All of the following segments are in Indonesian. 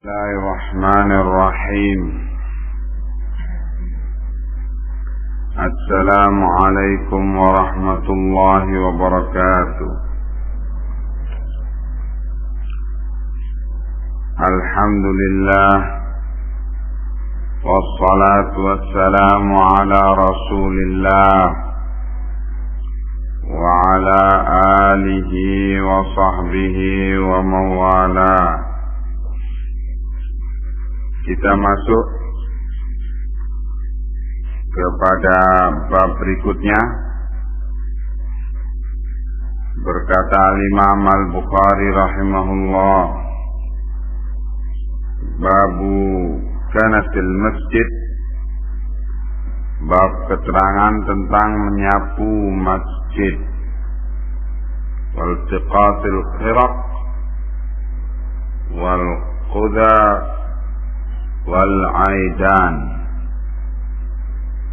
الله الرحمن الرحيم. السلام عليكم ورحمة الله وبركاته. الحمد لله والصلاة والسلام على رسول الله وعلى آله وصحبه ومن والاه. Kita masuk kepada bab berikutnya. Berkata Imam Al-Bukhari rahimahullah, babu kanatil masjid, bab keterangan tentang menyapu masjid, wal tiqatil khiraq wal quda wal aidan,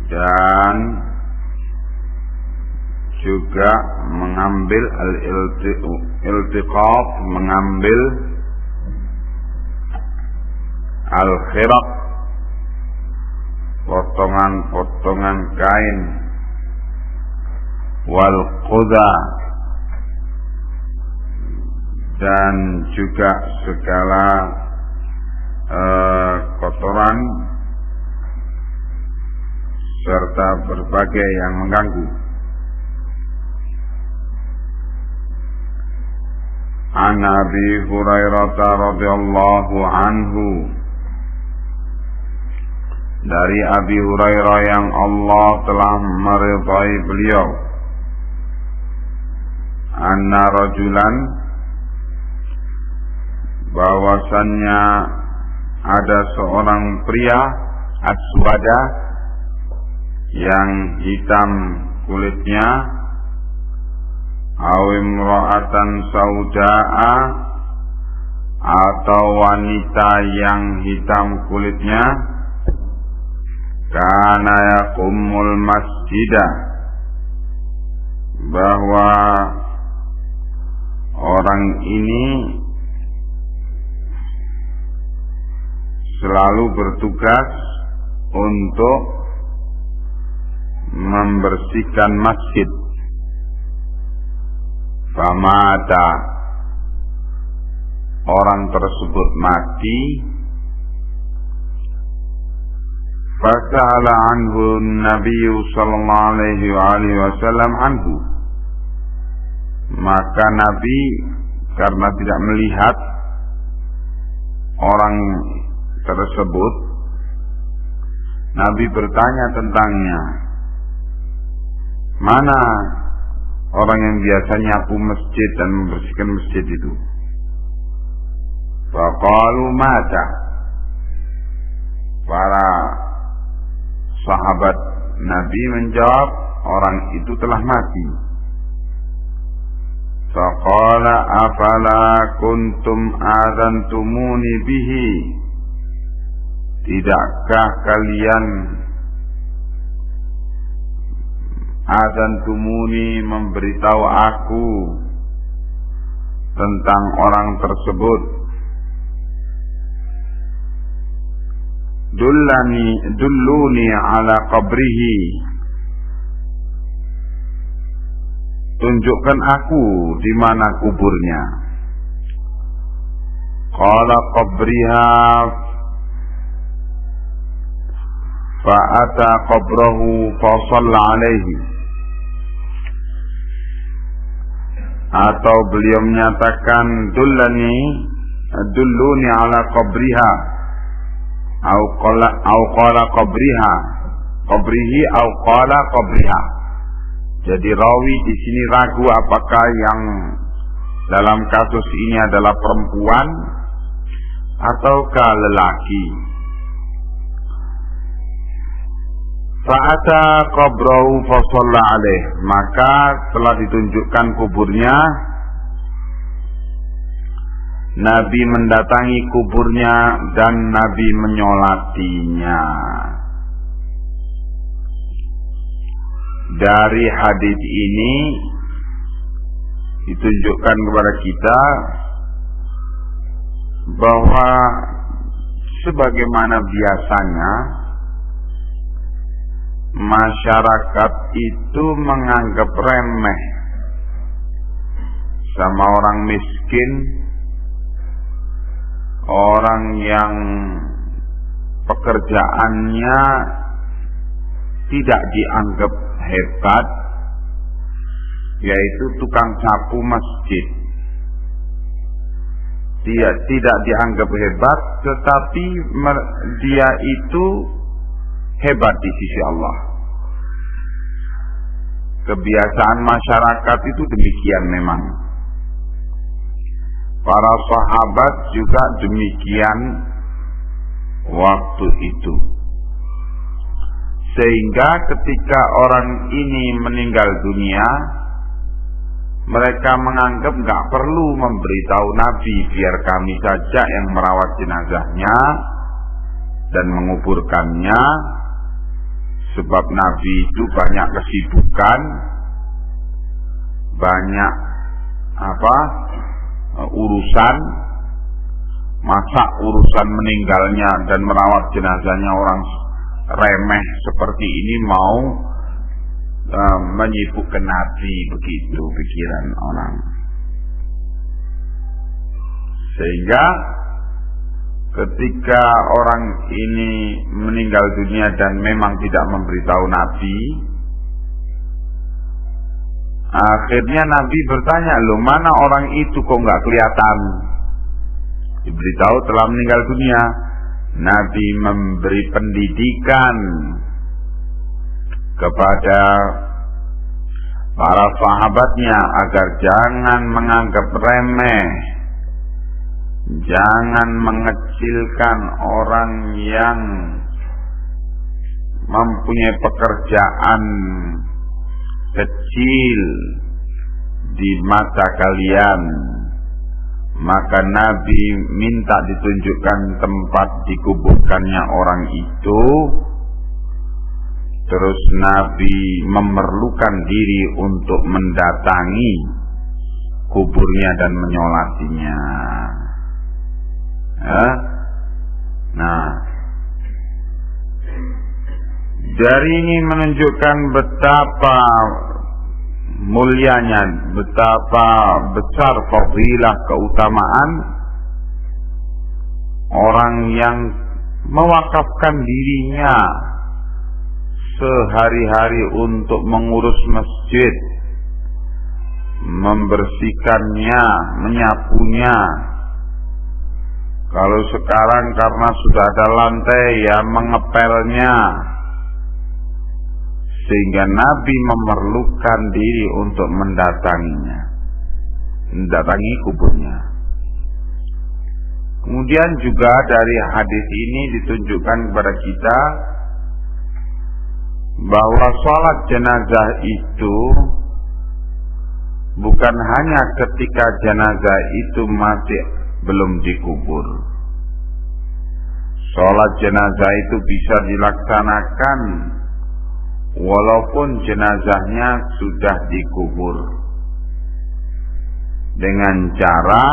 dan juga mengambil al-iltiqat, mengambil al-khiraq, potongan-potongan kain, wal quda, dan juga segala kotoran serta berbagai yang mengganggu. An Abi Hurairah radhiyallahu anhu, dari Abi Hurairah yang Allah telah meridai beliau, anna rajulan, bahwasannya ada seorang pria aswada, yang hitam kulitnya, aw imra'atan sauda'a, atau wanita yang hitam kulitnya, kana yaqumul masjidah, bahwa orang ini selalu bertugas untuk membersihkan masjid. Famata, orang tersebut mati. Fasa'ala anhu Nabi sallallahu alaihi wasallam anhu, maka Nabi karena tidak melihat orang tersebut, Nabi bertanya tentangnya, mana orang yang biasa nyapu masjid dan membersihkan masjid itu? Faqalu mata, para sahabat Nabi menjawab, orang itu telah mati. Faqala afala kuntum adzantumuni bihi, tidakkah kalian adzantumuni, memberitahu aku tentang orang tersebut? Dulluni ala qabrihi, tunjukkan aku di mana kuburnya. Qala qabriha, fa'ata qabrahu fa shalla alaihi, atau beliau menyatakan dulluni ala qabriha, au qala qabriha, qabrihi au qala qabriha. Jadi rawi di sini ragu apakah yang dalam kasus ini adalah perempuan ataukah lelaki. Fa'ata qabrahu fa shalla alaih, maka telah ditunjukkan kuburnya, Nabi mendatangi kuburnya dan Nabi menyolatinya. Dari hadis ini ditunjukkan kepada kita bahwa sebagaimana biasanya masyarakat itu menganggap remeh sama orang miskin, orang yang pekerjaannya tidak dianggap hebat, yaitu tukang sapu masjid. Dia tidak dianggap hebat, tetapi dia itu hebat di sisi Allah. Kebiasaan masyarakat itu demikian memang. Para sahabat juga demikian waktu itu. Sehingga ketika orang ini meninggal dunia, mereka menganggap nggak perlu memberitahu Nabi, biar kami saja yang merawat jenazahnya dan menguburkannya, sebab Nabi itu banyak kesibukan, banyak urusan. Masa urusan meninggalnya dan merawat jenazahnya orang remeh seperti ini mau menyibukkan Nabi, begitu pikiran orang. Sehingga ketika orang ini meninggal dunia dan memang tidak memberitahu Nabi, akhirnya Nabi bertanya, loh mana orang itu kok nggak kelihatan? Diberitahu telah meninggal dunia. Nabi memberi pendidikan kepada para sahabatnya agar jangan menganggap remeh, jangan mengecilkan orang yang mempunyai pekerjaan kecil di mata kalian. Maka Nabi minta ditunjukkan tempat dikuburkannya orang itu. Terus Nabi memerlukan diri untuk mendatangi kuburnya dan menyolatinya. Nah, dari ini menunjukkan betapa mulianya, betapa besar fadilah keutamaan orang yang mewakafkan dirinya sehari-hari untuk mengurus masjid, membersihkannya, menyapunya. Kalau sekarang karena sudah ada lantai, ya mengepelnya. Sehingga Nabi memerlukan diri untuk mendatangi kuburnya. Kemudian juga dari hadis ini ditunjukkan kepada kita bahwa sholat jenazah itu bukan hanya ketika jenazah itu masih belum dikubur. Sholat jenazah itu bisa dilaksanakan walaupun jenazahnya sudah dikubur, dengan cara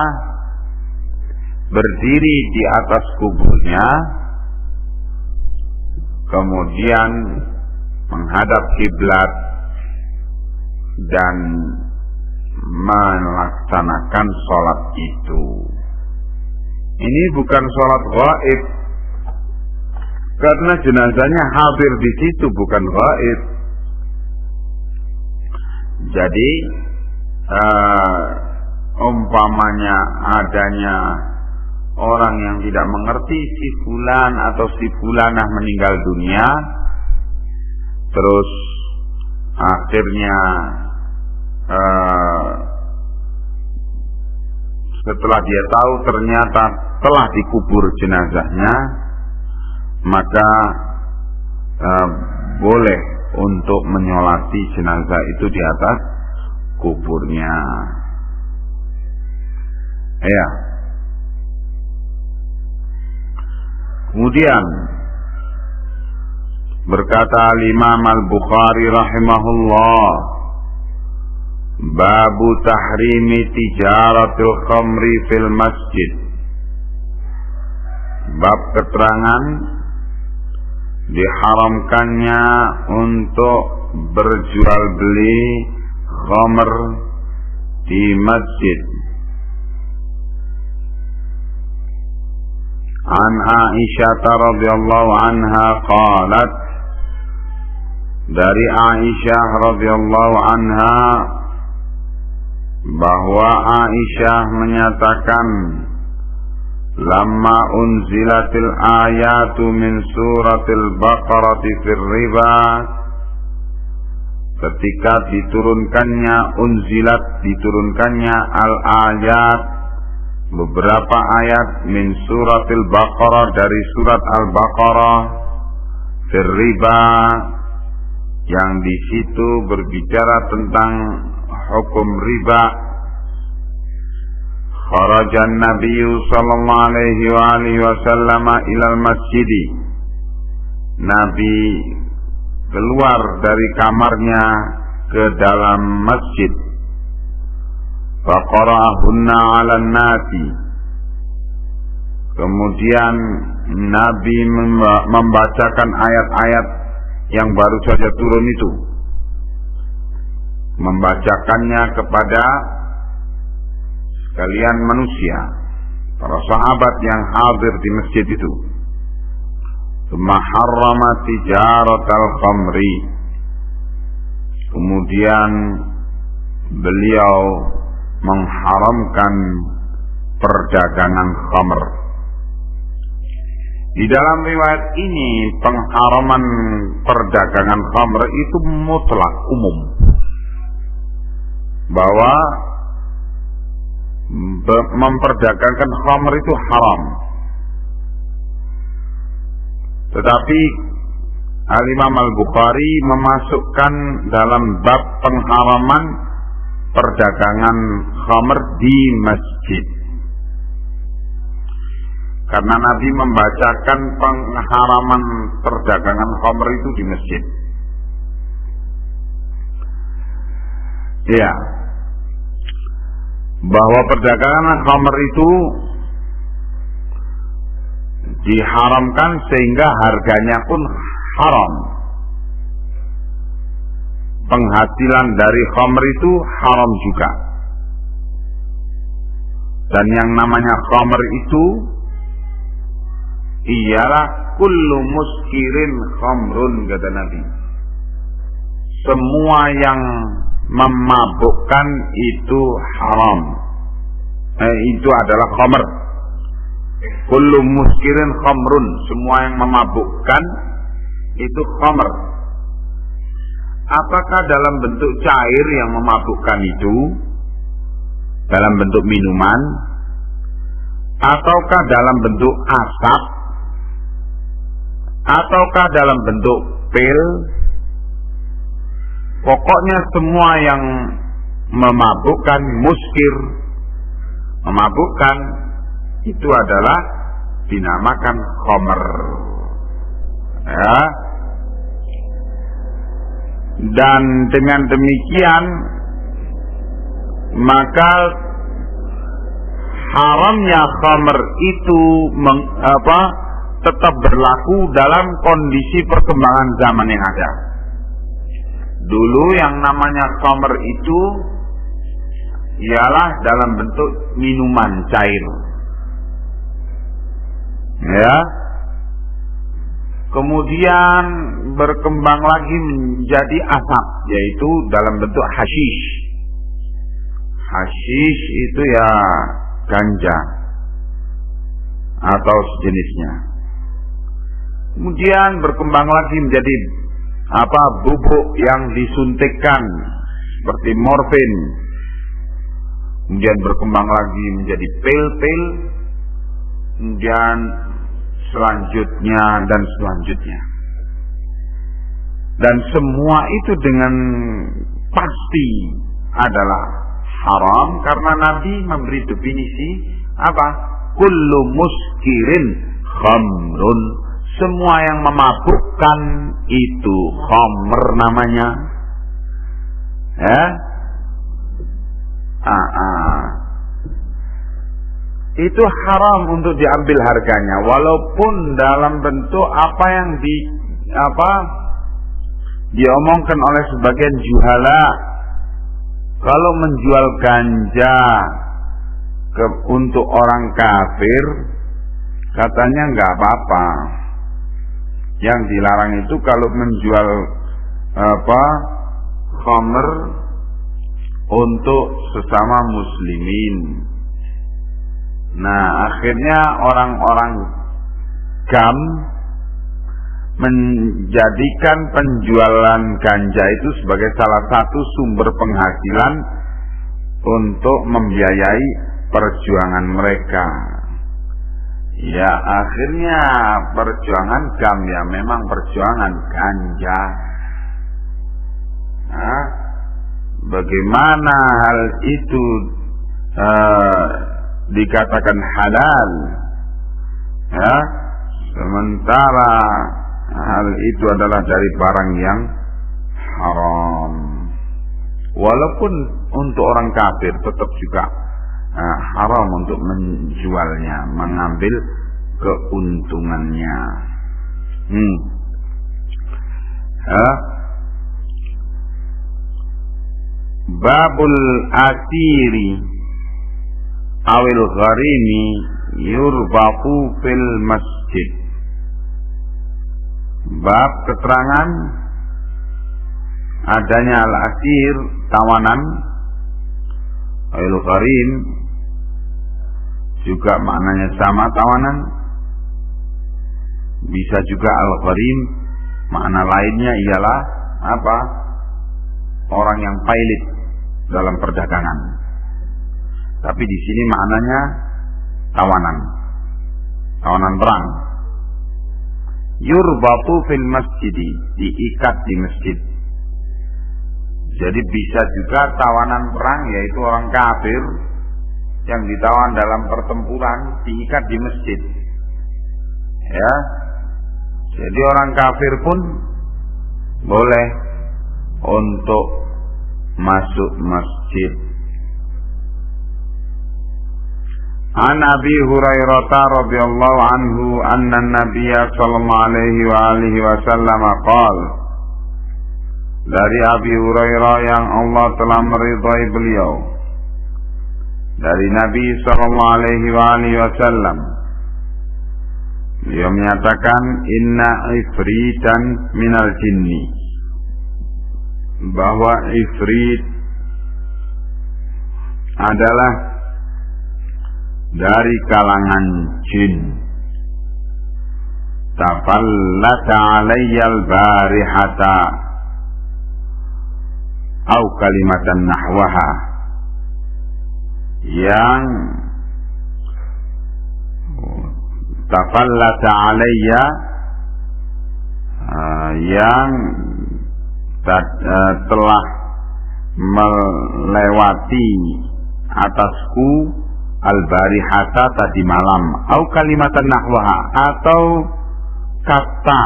berdiri di atas kuburnya, kemudian menghadap kiblat dan melaksanakan sholat itu. Ini bukan sholat gaib, karena jenazahnya hadir di situ, bukan gaib. Jadi umpamanya adanya orang yang tidak mengerti si fulan atau si fulanah meninggal dunia, terus akhirnya setelah dia tahu ternyata telah dikubur jenazahnya, maka boleh untuk menyolati jenazah itu di atas kuburnya. Ya. Kemudian berkata Imam Al-Bukhari rahimahullah, babu tahrimi tijaratul khamri fil masjid. bab keterangan diharamkannya untuk berjual beli khamr di masjid. An Aisyah radhiyallahu anha qalat, dari Aisyah radhiyallahu anha bahwa Aisyah menyatakan, lamma unzilatil ayatu min suratil Baqarah fir riba, ketika diturunkannya al-ayat, beberapa ayat min suratil Baqarah, dari surat Al-Baqarah, fir riba, yang di situ berbicara tentang hukum riba. Kharajan Nabi sallallahu alaihi wasallam ilal masjid, Nabi keluar dari kamarnya ke dalam masjid. Faqara'ahunna 'alan nasi, kemudian Nabi membacakan ayat-ayat yang baru saja turun itu, membacakannya kepada sekalian manusia, para sahabat yang hadir di masjid itu. Tsumma harrama tijaratal khamri, kemudian beliau mengharamkan perdagangan khamr. Di dalam riwayat ini, pengharaman perdagangan khamr itu mutlak, umum, bahwa memperdagangkan khamr itu haram. Tetapi Al-Imam Al-Bukhari memasukkan dalam bab pengharaman perdagangan khamr di masjid, karena Nabi membacakan pengharaman perdagangan khamr itu di masjid. Ya, bahwa perdagangan khamr itu diharamkan sehingga harganya pun haram. Penghasilan dari khamr itu haram juga. Dan yang namanya khamr itu ialah kullu muskirin khamrun, kata Nabi. Semua yang memabukkan itu haram. Itu adalah khamr. Kullu muskirin khamrun, semua yang memabukkan itu khamr. Apakah dalam bentuk cair yang memabukkan itu, dalam bentuk minuman, ataukah dalam bentuk asap, ataukah dalam bentuk pil? Pokoknya semua yang memabukkan, muskir, memabukkan, itu adalah dinamakan khamr. Ya. Dan dengan demikian maka haramnya khamr itu tetap berlaku dalam kondisi perkembangan zaman yang ada. Dulu yang namanya khamr itu ialah dalam bentuk minuman cair, ya. Kemudian berkembang lagi menjadi asap, yaitu dalam bentuk hashish. Hashish itu ya ganja atau sejenisnya. Kemudian berkembang lagi menjadi bubuk yang disuntikkan seperti morfin. Kemudian berkembang lagi menjadi pil-pil. Kemudian selanjutnya dan selanjutnya. Dan semua itu dengan pasti adalah haram, karena Nabi memberi definisi kullu muskirin khamrun, semua yang memabukkan itu khamr namanya. Ya. itu haram untuk diambil harganya, walaupun dalam bentuk apa yang diomongkan oleh sebagian juhala. Kalau menjual ganja untuk orang kafir, katanya nggak apa-apa. Yang dilarang itu kalau menjual khamr untuk sesama muslimin. Nah, akhirnya orang-orang GAM menjadikan penjualan ganja itu sebagai salah satu sumber penghasilan untuk membiayai perjuangan mereka. Ya, akhirnya perjuangan GAM ya memang perjuangan ganja. Nah, bagaimana hal itu dikatakan halal, ya, sementara hal itu adalah dari barang yang haram. Walaupun untuk orang kafir tetap juga haram untuk menjualnya, mengambil keuntungannya. Babul asiri awil gharimi yurbaqu fil masjid. Bab keterangan adanya al-asir, tawanan, awil gharim juga maknanya sama, tawanan. Bisa juga al-gharim makna lainnya ialah apa? Orang yang pailit dalam perdagangan. Tapi di sini maknanya tawanan, tawanan perang. Yurbatu fil masjidi, diikat di masjid. Jadi bisa juga tawanan perang, yaitu orang kafir yang ditawan dalam pertempuran diikat di masjid. Ya, jadi orang kafir pun boleh untuk masuk masjid. An Abi Hurairah radhiyallahu anhu anna Nabiy sallallahu alaihi wa alihi wasallam qala, dari Abi Hurairah yang Allah telah meridhai beliau, dari Nabi sallallahu alaihi wa alihi wasallam, beliau menyatakan, inna ifritan minal jinni, bahwa ifrit adalah dari kalangan jin. Tafallata alayyal barihata au kalimatan nahwaha, yang tafallata alayya, yang telah melewati atasku al-barihata tadi malam, au kalimatan nahwaha, atau kata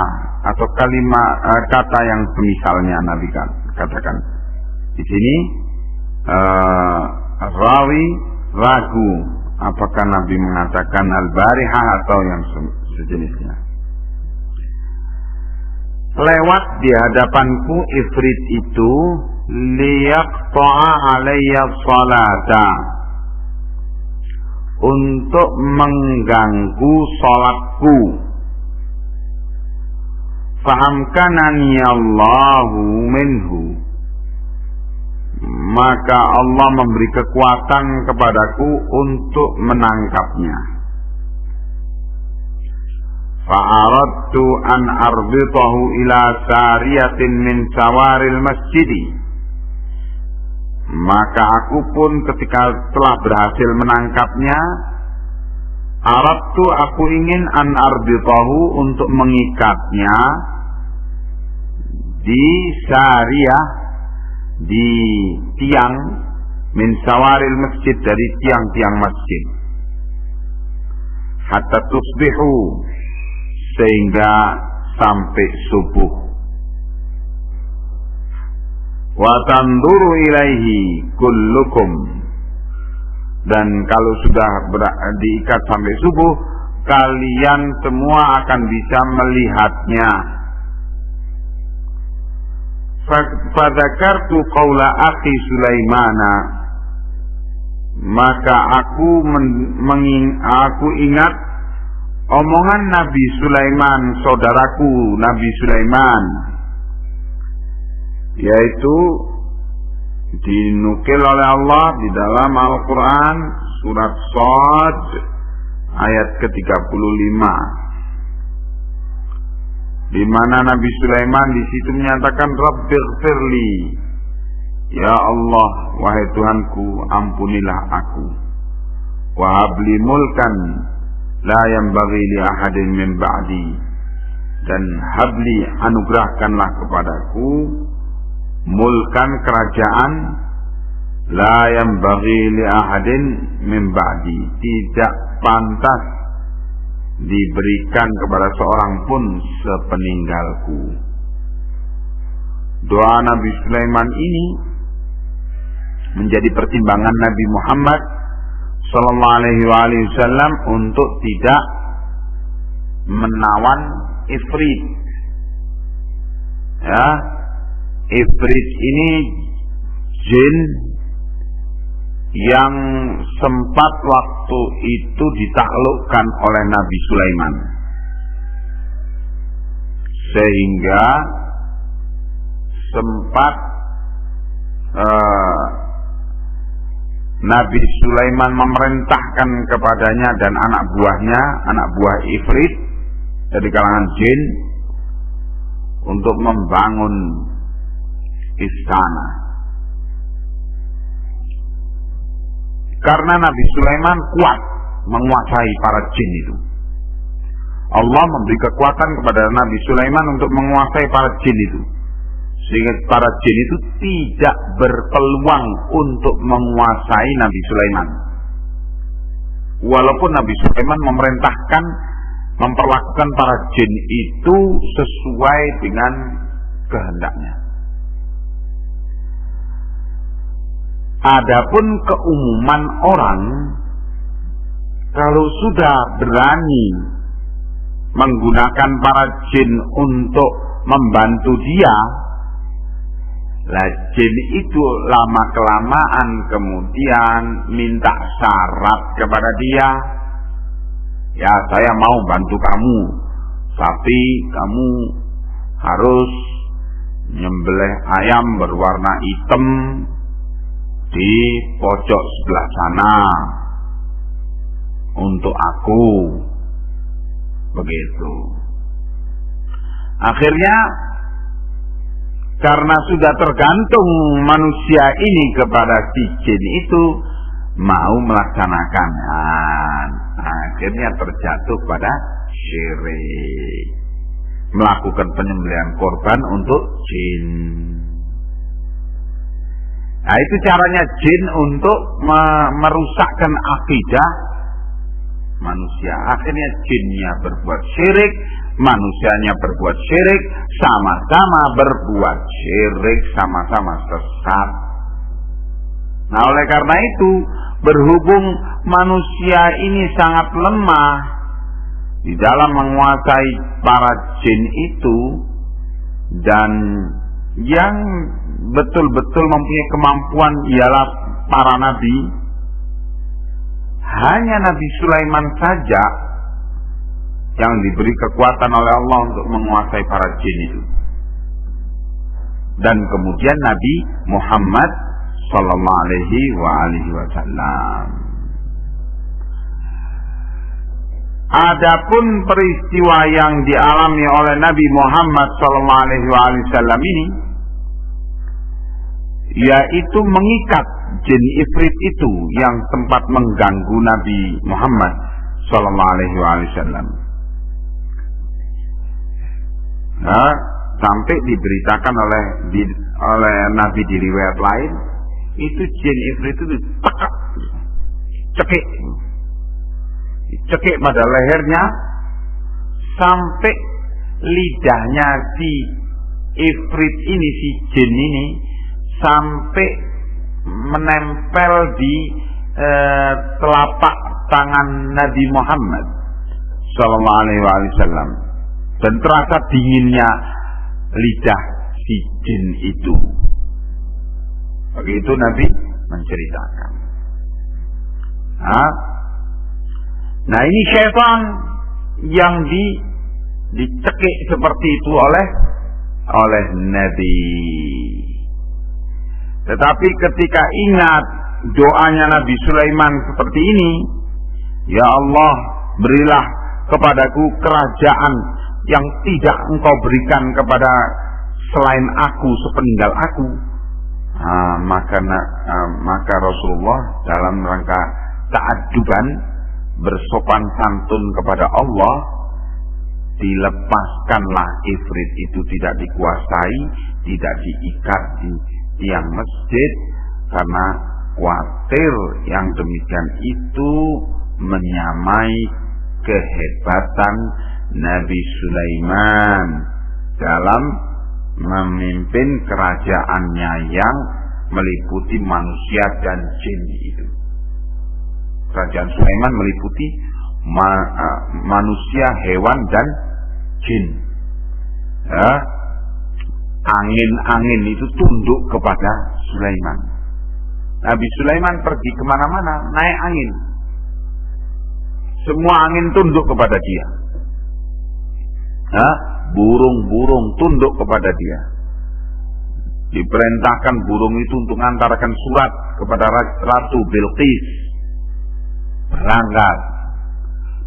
atau kalimat kata yang semisalnya. Nabi katakan di sini rawi ragu apakah Nabi mengatakan al-barihah atau yang sejenisnya. Lewat di hadapanku ifrit itu liyaqta'a alayya salata, untuk mengganggu salatku. Fahamkanani Allahu minhu, maka Allah memberi kekuatan kepadaku untuk menangkapnya. Fa'aradtu an arbitahu ila sariyatin min sawaril masjidi, maka aku pun ketika telah berhasil menangkapnya, aradtu, aku ingin an arbitahu, untuk mengikatnya di sariyah, di tiang, min sawaril masjid, dari tiang-tiang masjid, hatta tusbihu, sehingga sampai subuh. Wa tanduru ilaihi kullukum, Dan kalau sudah diikat sampai subuh, kalian semua akan bisa melihatnya. Fadzakartu qaula akhi Sulaimana, maka aku ingat omongan Nabi Sulaiman, saudaraku Nabi Sulaiman, yaitu dinukil oleh Allah di dalam Al-Quran surat Shad ayat ke-35, di mana Nabi Sulaiman di situ menyatakan Rabbighfirli, ya Allah, wahai Tuhanku, ampunilah aku, wa habli mulkan la yanbaghi li ahadin min ba'di, dan habli, anugerahkanlah kepadaku mulkan, kerajaan, la yanbaghi li ahadin min ba'di, tidak pantas diberikan kepada seorang pun sepeninggalku. Doa Nabi Sulaiman ini menjadi pertimbangan Nabi Muhammad sallallahu alaihi wasallam untuk tidak menawan ifrit. Ya, ifrit ini jin yang sempat waktu itu ditaklukkan oleh Nabi Sulaiman, sehingga sempat Nabi Sulaiman memerintahkan kepadanya dan anak buahnya, anak buah ifrit dari kalangan jin, untuk membangun istana. Karena Nabi Sulaiman kuat menguasai para jin itu. Allah memberi kekuatan kepada Nabi Sulaiman untuk menguasai para jin itu, sehingga para jin itu tidak berpeluang untuk menguasai Nabi Sulaiman. Walaupun Nabi Sulaiman memerintahkan memperlakukan para jin itu sesuai dengan kehendaknya. Adapun keumuman orang, kalau sudah berani menggunakan para jin untuk membantu dia, lah jin itu lama-kelamaan kemudian minta syarat kepada dia. Ya, saya mau bantu kamu, tapi kamu harus nyembelih ayam berwarna hitam di pojok sebelah sana untuk aku. Begitu. Akhirnya karena sudah tergantung manusia ini kepada si jin itu, mau melaksanakan, akhirnya terjatuh pada syirik, melakukan penyembelihan korban untuk jin. Nah, itu caranya jin untuk merusakkan akidah manusia. Akhirnya jinnya berbuat syirik, manusianya berbuat syirik, sama-sama berbuat syirik, sama-sama sesat. Nah, oleh karena itu, berhubung manusia ini sangat lemah di dalam menguasai para jin itu, dan yang betul-betul mempunyai kemampuan ialah para nabi, hanya Nabi Sulaiman saja yang diberi kekuatan oleh Allah untuk menguasai para jin itu. Dan kemudian Nabi Muhammad sallallahu alaihi wasallam. Adapun peristiwa yang dialami oleh Nabi Muhammad sallallahu alaihi wasallam ini, yaitu mengikat jin ifrit itu yang sempat mengganggu Nabi Muhammad sallallahu alaihi wasallam. Nah, sampai diberitakan oleh Nabi di riwayat lain, itu jin ifrit itu cekik pada lehernya sampai lidahnya si ifrit ini, si jin ini, sampai menempel di telapak tangan Nabi Muhammad sallallahu alaihi wasallam dan terasa dinginnya lidah si jin itu. Begitu Nabi menceritakan. Nah ini syaitan yang dicekik seperti itu oleh Nabi. Tetapi ketika ingat doanya Nabi Sulaiman seperti ini, ya Allah, berilah kepadaku kerajaan yang tidak engkau berikan kepada selain aku sepeninggal aku. Maka Rasulullah dalam rangka ta'adduban, bersopan santun kepada Allah, dilepaskanlah ifrit itu, tidak dikuasai, tidak diikat di tiang masjid, karena khawatir yang demikian itu menyamai kehebatan Nabi Sulaiman dalam memimpin kerajaannya yang meliputi manusia dan jin itu. Kerajaan Sulaiman meliputi manusia, hewan, dan jin. Angin-angin itu tunduk kepada Sulaiman. Nabi Sulaiman pergi kemana-mana naik angin. Semua angin tunduk kepada dia. Burung-burung tunduk kepada dia. Diperintahkan burung itu untuk mengantarkan surat kepada Ratu Bilqis. Berangkat.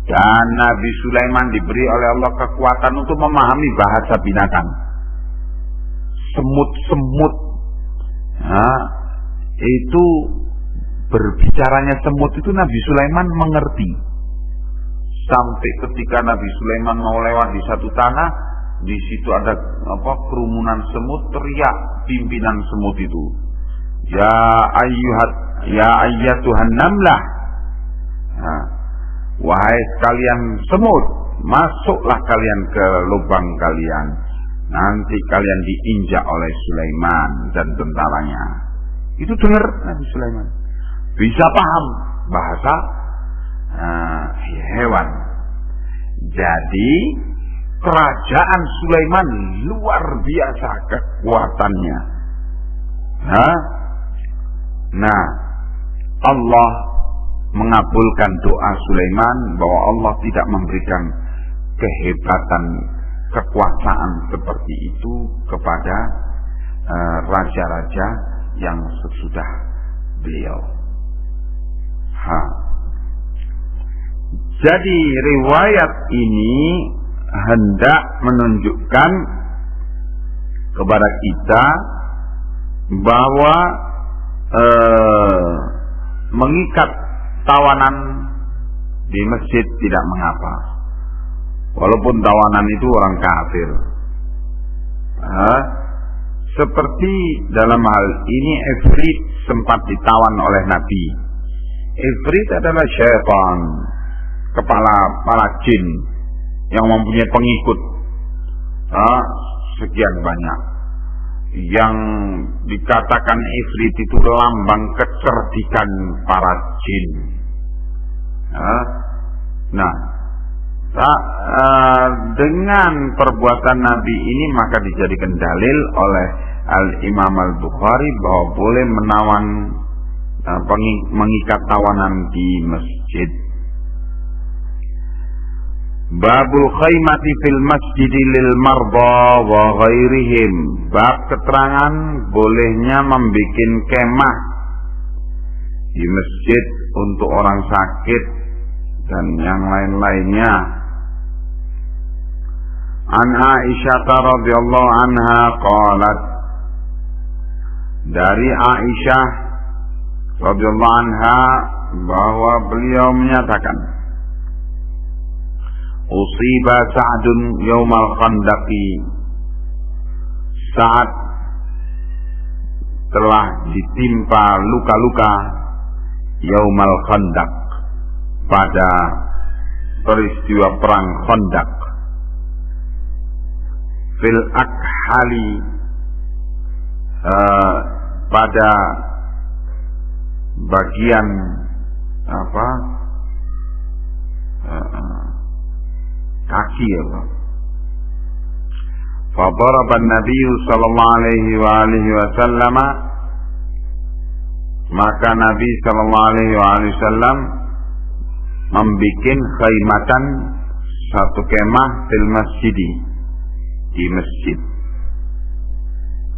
Dan Nabi Sulaiman diberi oleh Allah kekuatan untuk memahami bahasa binatang. Semut-semut. Itu berbicaranya semut itu Nabi Sulaiman mengerti. Sampai ketika Nabi Sulaiman mau lewat di satu tanah, di situ ada kerumunan semut, teriak pimpinan semut itu, ya ayyatuhan namlah, wahai sekalian semut, masuklah kalian ke lubang kalian, nanti kalian diinjak oleh Sulaiman dan tentaranya. Itu dengar Nabi Sulaiman, bisa paham bahasa hewan. Jadi kerajaan Sulaiman luar biasa kekuatannya. Nah, Allah mengabulkan doa Sulaiman bahwa Allah tidak memberikan kehebatan kekuasaan seperti itu kepada raja-raja yang sesudah beliau. Jadi riwayat ini hendak menunjukkan kepada kita bahwa mengikat tawanan di masjid tidak mengapa, walaupun tawanan itu orang kafir. Seperti dalam hal ini Ifrit sempat ditawan oleh Nabi. Ifrit adalah syaitan, kepala jin yang mempunyai pengikut sekian banyak, yang dikatakan Ifrit itu lambang kecerdikan para jin. Dengan perbuatan Nabi ini maka dijadikan dalil oleh Al-Imam Al-Bukhari bahwa boleh menawan, mengikat tawanan di masjid. Babul khaymati fil masjidi lil marda wa ghairihim. Bab keterangan bolehnya membikin kemah di masjid untuk orang sakit dan yang lain-lainnya. An Aisyah radhiyallahu anha qalat, dari Aisyah radhiyallahu anha bahwa beliau menyatakan, usiba Sa'dun yaumal khandaqi, Sa'ad telah ditimpa luka-luka yaumal khandaq, pada peristiwa perang Khandaq. Fil akhali, pada bagian kaki ya Pak. Fadaraba Nabi sallallahu alaihi wasallam, maka Nabi sallallahu alaihi wasallam membikin khaymatan, satu kemah fil masjid, di masjid,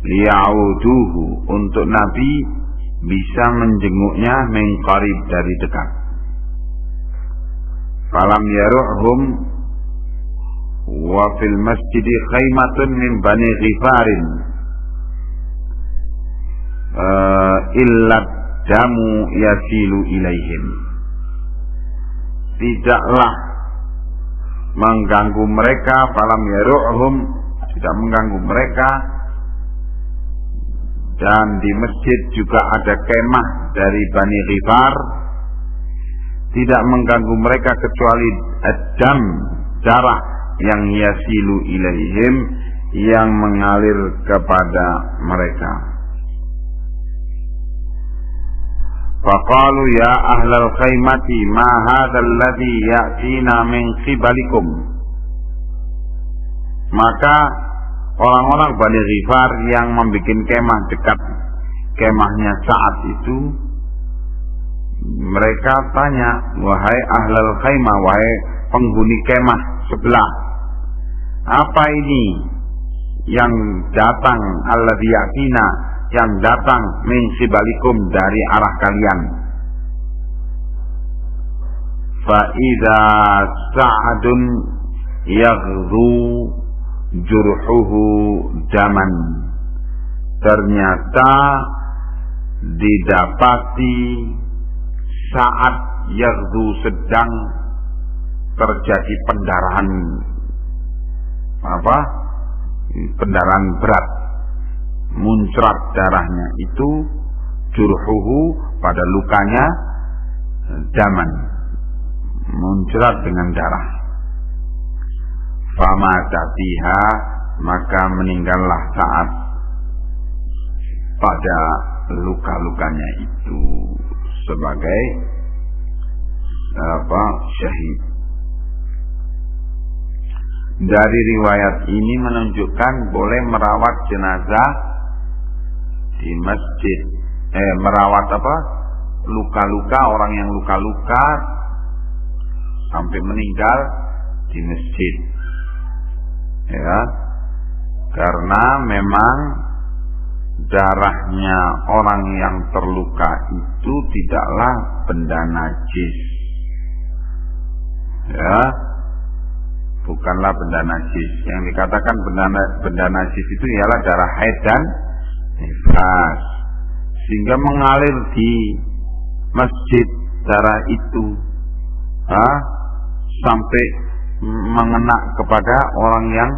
liya'uduhu, untuk Nabi bisa menjenguknya min qarib, dari dekat. Falam yaruhum wa fil masjid khaymatun min bani Ghifarin illa damu yasilu ilaihim. Tidaklah mengganggu mereka, falam yaruhum, tidak mengganggu mereka, dan di masjid juga ada kemah dari Bani Ghifar, tidak mengganggu mereka kecuali adam, darah yang yasilu ilaihim, yang mengalir kepada mereka. Faqalu ya ahlal khaymati ma hadha alladhi ya'tina min qibalikum. Maka orang-orang Bani Ghifar yang membuat kemah dekat kemahnya saat itu, mereka tanya, wahai ahlal khaymah, wahai penghuni kemah sebelah, apa ini yang datang, alladhi ya'tina, yang datang min qibalikum, dari arah kalian? Fa idza sa'adun yaghdu jurhuhu daman. Ternyata didapati saat yaghdu, sedang terjadi pendarahan, pendarahan berat, muncrat darahnya itu, jurhuhu, pada lukanya, daman, muncrat dengan darah. Fama tatiha, maka meninggallah saat pada luka-lukanya itu sebagai syahid. Dari riwayat ini menunjukkan boleh merawat jenazah di masjid, merawat luka-luka, orang yang luka-luka sampai meninggal di masjid, ya, karena memang darahnya orang yang terluka itu tidaklah benda najis, ya, bukanlah benda najis. Yang dikatakan benda najis itu ialah darah haid dan nifas, sehingga mengalir di masjid darah itu, sampai mengena kepada orang yang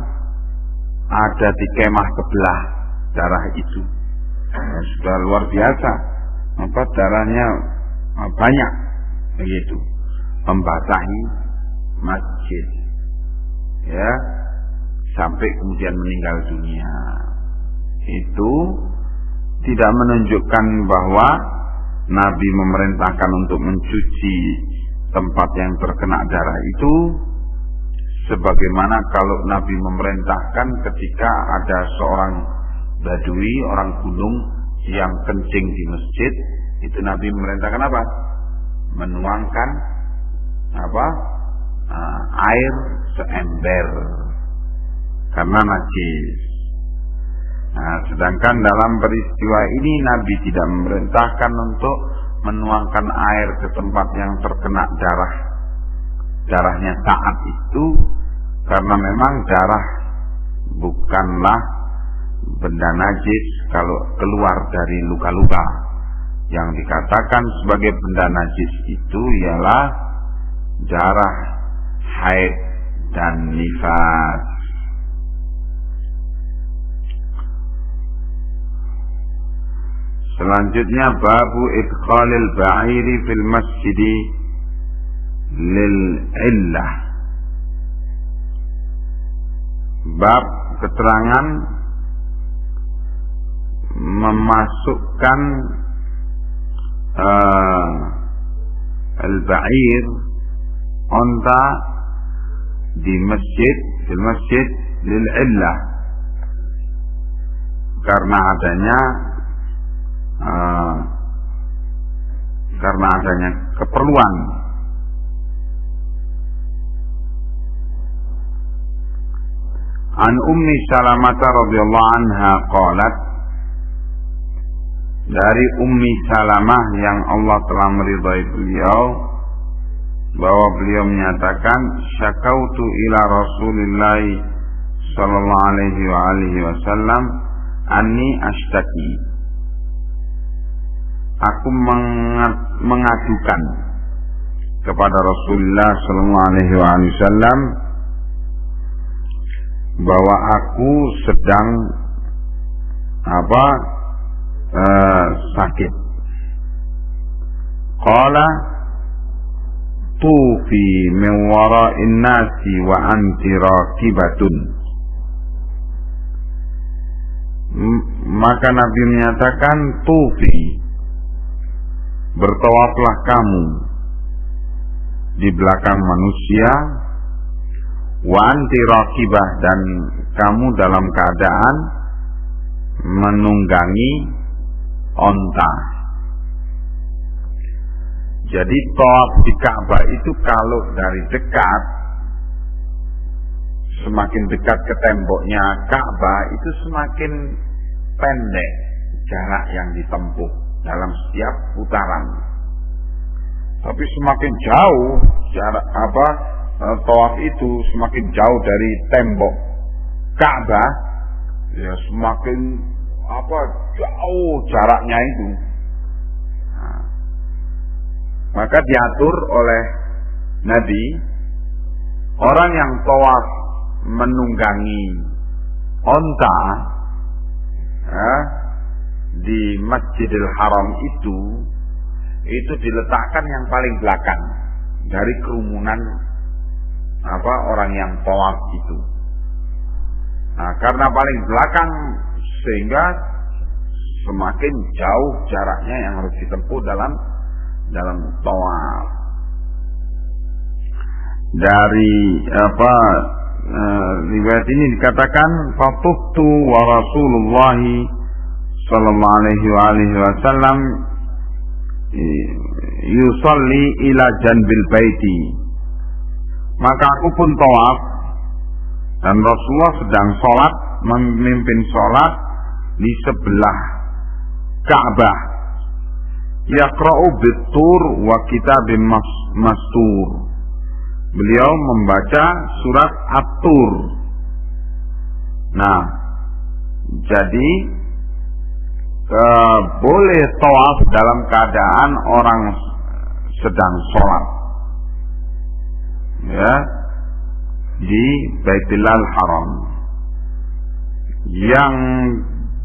ada di kemah sebelah, darah itu sudah luar biasa, darahnya banyak begitu, membasahi masjid, ya, sampai kemudian meninggal dunia. Itu tidak menunjukkan bahwa Nabi memerintahkan untuk mencuci tempat yang terkena darah itu, sebagaimana kalau Nabi memerintahkan ketika ada seorang badui, orang gunung yang kencing di masjid, itu Nabi memerintahkan apa? Menuangkan air seember, karena najis. Nah, sedangkan dalam peristiwa ini Nabi tidak memerintahkan untuk menuangkan air ke tempat yang terkena darahnya saat itu, karena memang darah bukanlah benda najis kalau keluar dari luka-luka. Yang dikatakan sebagai benda najis itu ialah darah haid dan nifas. Selanjutnya babu idkhalil ba'iri fil masjidi lil illah. Bab keterangan memasukkan al-ba'ir, onta, di masjid lil illah, karena adanya keperluan. An Ummi Salamah radhiyallahu anha qalat, dari Ummi Salamah yang Allah telah meridhai beliau, bahwa beliau menyatakan, syakautu ila Rasulillah sallallahu alaihi wasallam anni ashtaki, aku mengadukan kepada Rasulullah sallallahu alaihi wasallam bahwa aku sedang sakit. Qala tufi min wara'in nasi wa anti raqibatun. Maka Nabi menyatakan, tufi, bertawaflah kamu di belakang manusia, wa anti raqibah, dan kamu dalam keadaan menunggangi onta. Jadi tawaf di Ka'bah itu kalau dari dekat, semakin dekat ke temboknya Ka'bah itu semakin pendek jarak yang ditempuh dalam setiap putaran. Tapi semakin jauh jarak tawaf itu, semakin jauh dari tembok Ka'bah, ya semakin jauh jaraknya itu. Nah, maka diatur oleh Nabi, orang yang tawaf menunggangi onta di Masjidil Haram itu diletakkan yang paling belakang dari kerumunan orang yang tawaf itu. Nah, karena paling belakang sehingga semakin jauh jaraknya yang harus ditempuh dalam tawaf. Dari riwayat ini dikatakan, fatuftu wa Rasulullah sallallahu alaihi wasallam yusalli ila janbil baiti. Maka aku pun tawaf dan Rasulullah sedang sholat, memimpin sholat di sebelah Ka'bah. Yaqra'u bit-tur wa kitabim mastur. Beliau membaca surat At-Tur. Nah, jadi boleh tawaf dalam keadaan orang sedang sholat, ya, di Baitul Haram. Yang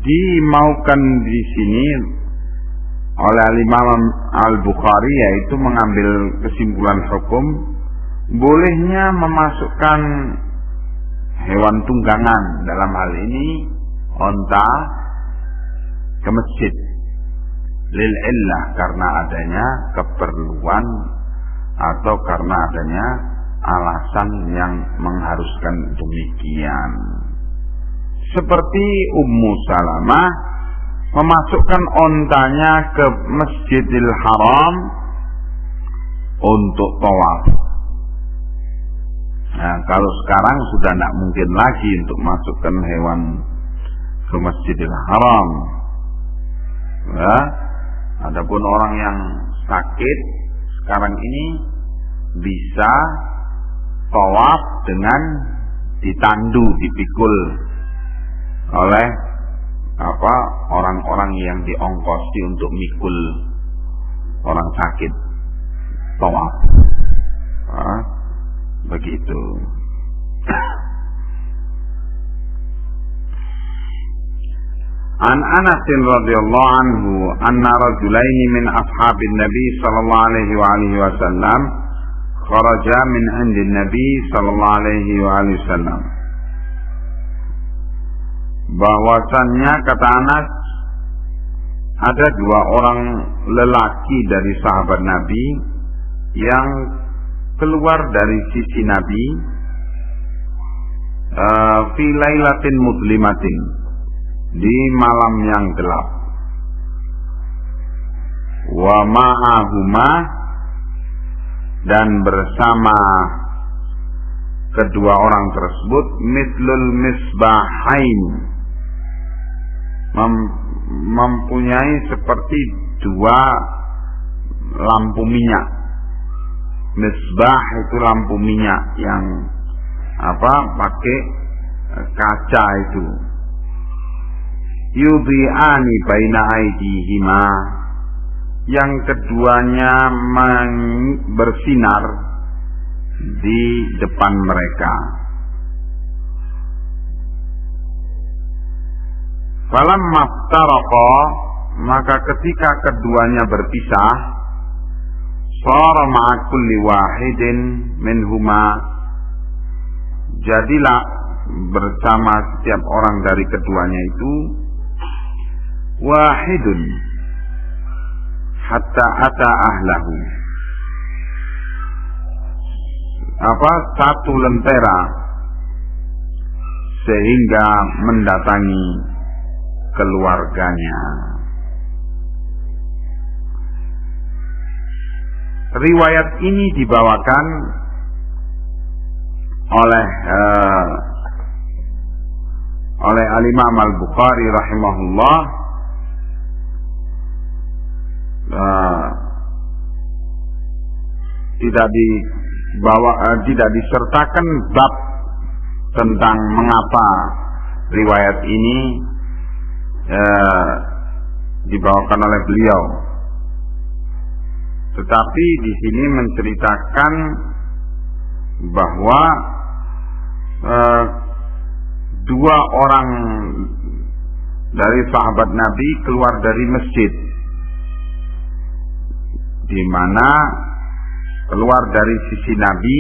dimaukan di sini oleh Imam Al-Bukhari yaitu mengambil kesimpulan hukum bolehnya memasukkan hewan tunggangan, dalam hal ini onta, ke masjid lil illah, karena adanya keperluan atau karena adanya alasan yang mengharuskan demikian. Seperti Ummu Salamah memasukkan ontanya ke Masjidil Haram untuk tawaf. Nah, kalau sekarang sudah tidak mungkin lagi untuk masukkan hewan ke Masjidil Haram. Ya, adapun orang yang sakit sekarang ini bisa tawaf dengan ditandu, dipikul oleh orang-orang yang diongkosi untuk mikul orang sakit tawaf. Begitu. An Anas radhiyallahu anhu anna rajulaini min ashabin Nabi sallallahu alaihi wasallam kharaja min 'indi Nabi sallallahu alaihi wasallam. Bahwasannya, kata Anas, ada dua orang lelaki dari sahabat Nabi yang keluar dari sisi Nabi fi lailatin mudlimatin, di malam yang gelap, wa ma'ahuma, dan bersama kedua orang tersebut mislul misbahain, mempunyai seperti dua lampu minyak. Misbah itu lampu minyak yang pakai kaca itu. Yudhi'ani baina aydihima, yang keduanya bersinar di depan mereka. Falamma iftaraqa, maka ketika keduanya berpisah, shara ma'a kulli wahidin minhuma, jadilah bersama setiap orang dari keduanya itu wahidun hatta ata ahlahu, satu lentera sehingga mendatangi keluarganya. Riwayat ini dibawakan oleh Al-Imam Al-Bukhari rahimahullah, tidak disertakan bab tentang mengapa riwayat ini dibawakan oleh beliau, tetapi di sini menceritakan bahwa dua orang dari sahabat Nabi keluar dari masjid, di mana keluar dari sisi Nabi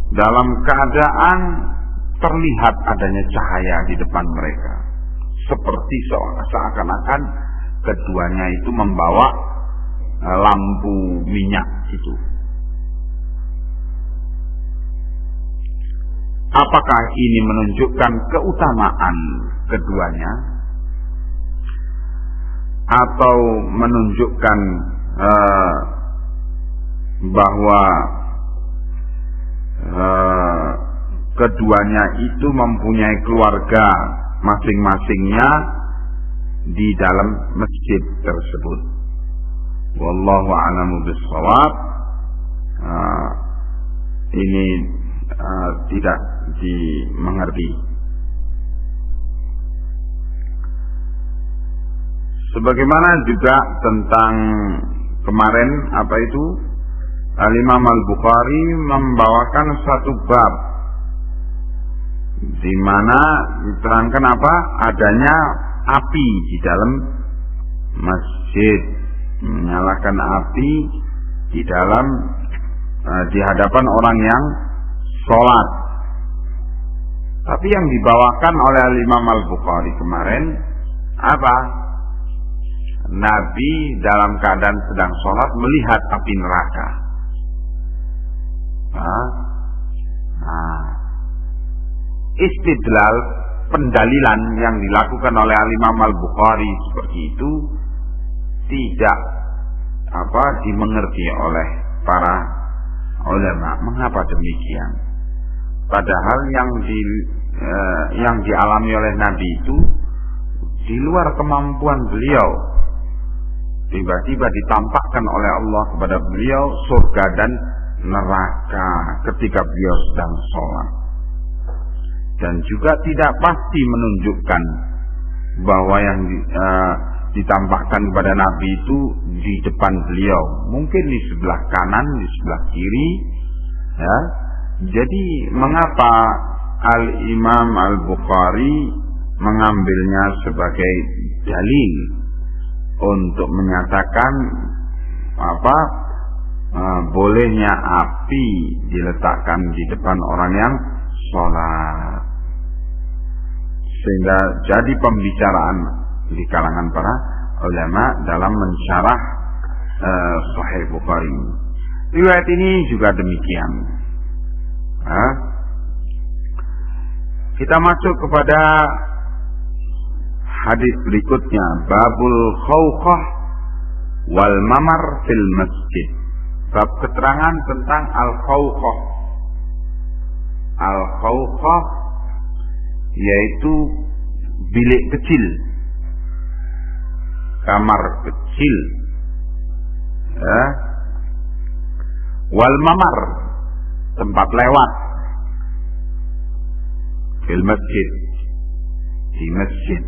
dalam keadaan terlihat adanya cahaya di depan mereka, seperti seakan-akan keduanya itu membawa lampu minyak itu. Apakah ini menunjukkan keutamaan keduanya, atau menunjukkan bahwa keduanya itu mempunyai keluarga masing-masingnya di dalam masjid tersebut? Wallahu a'lamu bis-shawab. Ini tidak dimengerti. Sebagaimana juga tentang kemarin Al-Imam Al-Bukhari membawakan satu bab di mana diterangkan adanya api di dalam masjid, menyalakan api di dalam di hadapan orang yang sholat. Tapi yang dibawakan oleh Al-Imam Al-Bukhari kemarin Nabi dalam keadaan sedang sholat melihat api neraka. Istidlal, pendalilan yang dilakukan oleh Al-Imam Al-Bukhari seperti itu tidak dimengerti oleh para ulama. Mengapa demikian? Padahal yang dialami oleh Nabi itu di luar kemampuan beliau. Tiba-tiba ditampakkan oleh Allah kepada beliau surga dan neraka ketika beliau sedang sholat. Dan juga tidak pasti menunjukkan bahwa yang ditampakkan kepada Nabi itu di depan beliau, mungkin di sebelah kanan, di sebelah kiri, ya. Jadi mengapa Al-Imam Al-Bukhari mengambilnya sebagai dalil untuk menyatakan bolehnya api diletakkan di depan orang yang sholat, sehingga jadi pembicaraan di kalangan para ulama dalam mensyarah Sahih Bukhari. Riwayat ini juga demikian. Kita masuk kepada hadis berikutnya, babul khawqah wal mamar fil masjid. Bab keterangan tentang al-khawqah. Al-khawqah yaitu bilik kecil, kamar kecil, wal mamar, tempat lewat, fil masjid, di masjid,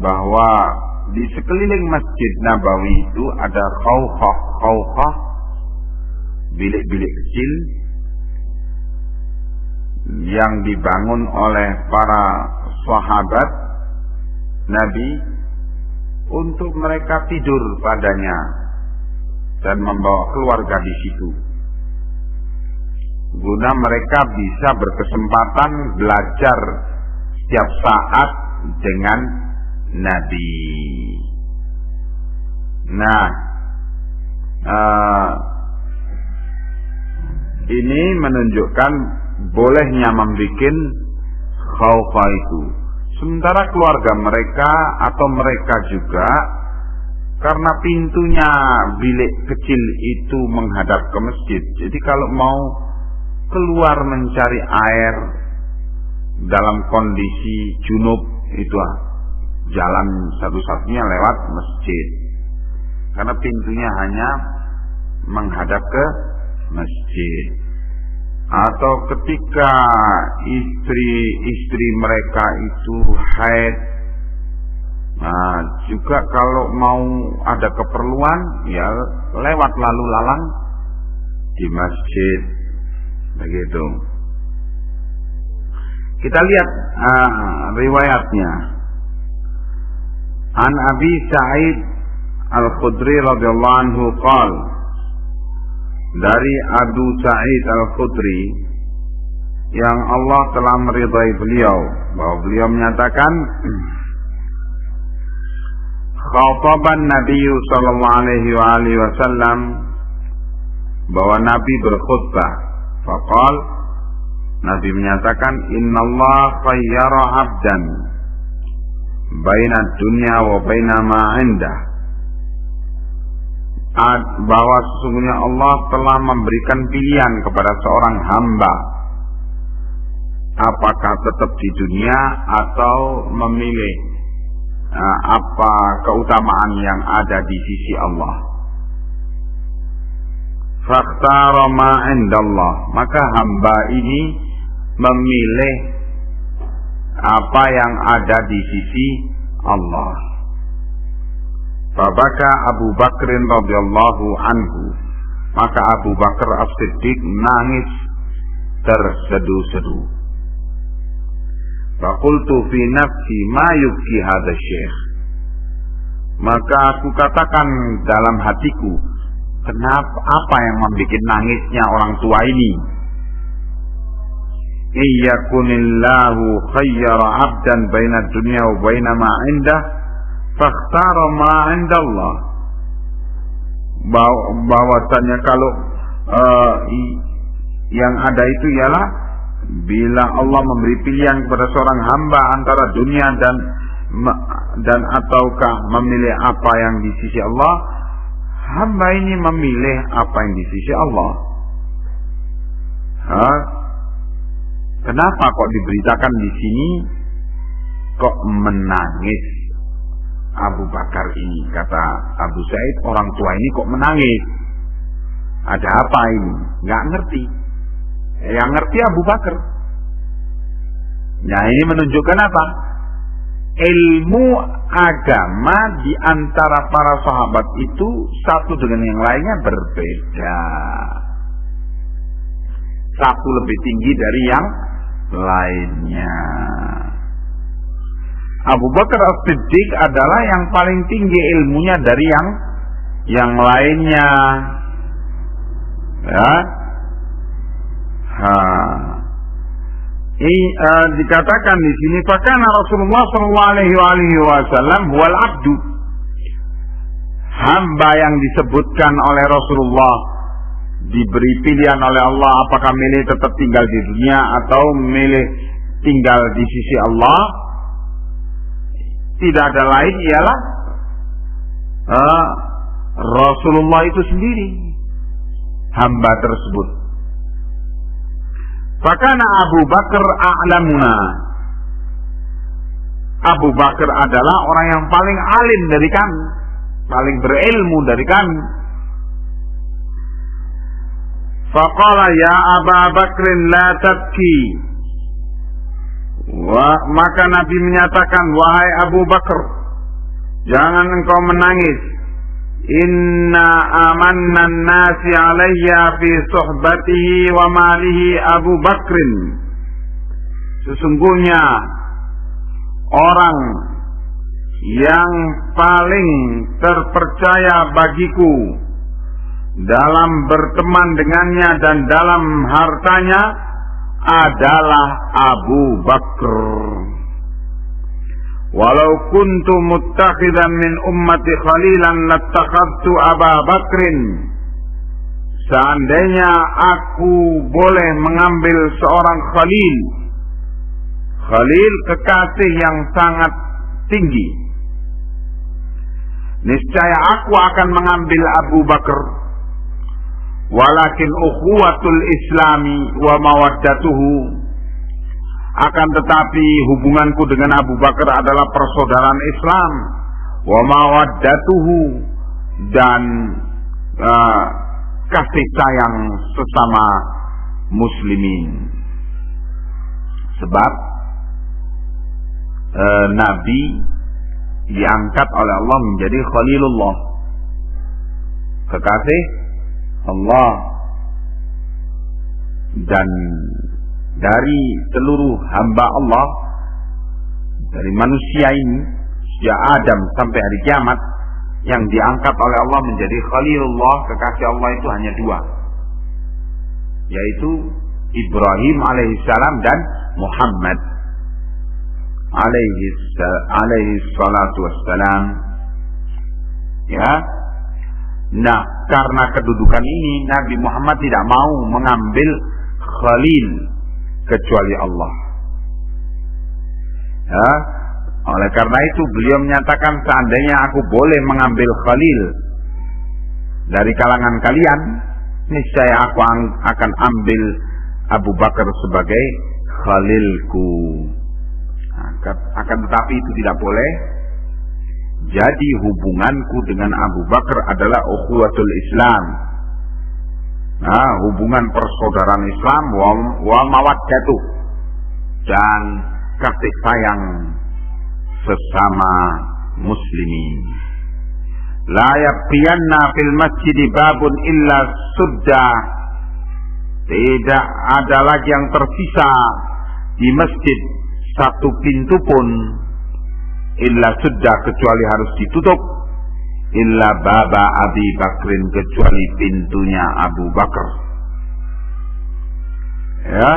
bahwa di sekeliling Masjid Nabawi itu ada khawqah, bilik-bilik kecil yang dibangun oleh para sahabat Nabi untuk mereka tidur padanya dan membawa keluarga di situ, guna mereka bisa berkesempatan belajar setiap saat dengan Nabi. Nah, ini menunjukkan bolehnya membuat khawqah itu. Sementara keluarga mereka atau mereka juga, karena pintunya bilik kecil itu menghadap ke masjid, jadi kalau mau keluar mencari air dalam kondisi junub itu jalan satu-satunya lewat masjid, karena pintunya hanya menghadap ke masjid. Atau ketika istri mereka itu haid, nah juga kalau mau ada keperluan ya lewat lalu lalang di masjid, begitu. Kita lihat riwayatnya. An Abi Sa'id Al-Khudri radhiyallahu anhu qala, dari Abu Sa'id Al-Khudri yang Allah telah meridai beliau, bahwa beliau menyatakan, khataban Nabi sallallahu alaihi wasallam, bahwa Nabi berkhutbah. Faqal, Nabi menyatakan, innallaha khayyara 'abdan baina dunya wa baina ma 'indah, bahwa sesungguhnya Allah telah memberikan pilihan kepada seorang hamba, apakah tetap di dunia atau memilih apa keutamaan yang ada di sisi Allah. Fakhtara ma 'indallah, maka hamba ini memilih apa yang ada di sisi Allah. Fabaka Abu Bakrin radhiyallahu anhu, maka Abu Bakar As-Siddiq nangis tersedu-sedu. Faqultu fi nafsi ma yubki hadha syekh, maka aku katakan dalam hatiku, kenapa, apa yang membuat nangisnya orang tua ini? Iyakunillahu khayyara 'abdan baina dunya wa baina ma 'indah fakhtara ma 'indallah, bahwasanya kalau yang ada itu ialah bila Allah memberi pilihan kepada seorang hamba antara dunia dan ataukah memilih apa yang di sisi Allah, hamba ini memilih apa yang di sisi Allah. Kenapa kok diberitakan di sini kok menangis Abu Bakar ini? Kata Abu Sa'id, orang tua ini kok menangis? Ada apa ini? Nggak ngerti. Yang ngerti Abu Bakar. Nah, ini menunjukkan apa? Ilmu agama di antara para sahabat itu satu dengan yang lainnya berbeda. Satu lebih tinggi dari yang lainnya. Abu Bakar As-Siddiq adalah yang paling tinggi ilmunya dari yang lainnya. Ya. dikatakan di sini fakana Rasulullah sallallahu alaihi wasallam wal abdu, hamba yang disebutkan oleh Rasulullah diberi pilihan oleh Allah apakah milih tetap tinggal di dunia atau milih tinggal di sisi Allah. Tidak ada lain ialah Rasulullah itu sendiri, hamba tersebut. Fakana Abu Bakar a'lamuna, Abu Bakar adalah orang yang paling alim dari kami, paling berilmu dari kami. Faqala ya Abu Bakrin la tabki, maka Nabi menyatakan, wahai Abu Bakar, jangan engkau menangis. Inna amanna nasi alayya fi suhbatihi wa malihi Abu Bakrin, sesungguhnya orang yang paling terpercaya bagiku dalam berteman dengannya dan dalam hartanya adalah Abu Bakr. Walau kuntu muttakhidan min ummati khalilan lattakhadtu Aba Bakrin, seandainya aku boleh mengambil seorang khalil, khalil kekasih yang sangat tinggi, niscaya aku akan mengambil Abu Bakar. Walakin ukhuwatul islami wa mawaddatuhu, akan tetapi hubunganku dengan Abu Bakar adalah persaudaraan Islam, wa mawaddatuhu, dan kasih sayang sesama muslimin. Sebab Nabi diangkat oleh Allah menjadi Khalilullah, kekasih Allah, dan dari seluruh hamba Allah, dari manusia ini sejak Adam sampai hari kiamat, yang diangkat oleh Allah menjadi Khalilullah, kekasih Allah itu hanya dua, yaitu Ibrahim alaihissalam dan Muhammad alaihi salatu wassalam. Ya. Nah, karena kedudukan ini Nabi Muhammad tidak mau mengambil khalil kecuali Allah. Ya, oleh karena itu beliau menyatakan, seandainya aku boleh mengambil khalil dari kalangan kalian, niscaya aku akan ambil Abu Bakar sebagai khalilku. Akan tetapi itu tidak boleh. Jadi hubunganku dengan Abu Bakar adalah ukhuwatul Islam, hubungan persaudaraan Islam, wa mawaddatuh, dan kasih sayang sesama muslimin. La yabqiyanna fil masjid babun illa sudda, tidak ada lagi yang tersisa di masjid satu pintu pun, illa sudda, kecuali harus ditutup, illa baba Abi Bakrin, kecuali pintunya Abu Bakar. Ya,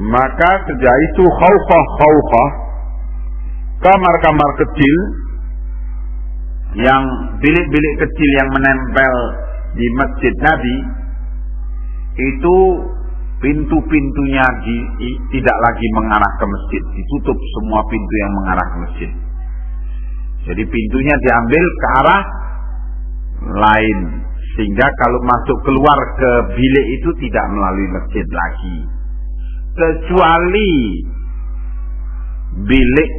maka sejak itu khawfah, kamar-kamar kecil, yang bilik-bilik kecil yang menempel di masjid Nabi itu pintu-pintunya tidak lagi mengarah ke masjid, ditutup semua pintu yang mengarah ke masjid. Jadi pintunya diambil ke arah lain, sehingga kalau masuk keluar ke bilik itu tidak melalui masjid lagi, kecuali bilik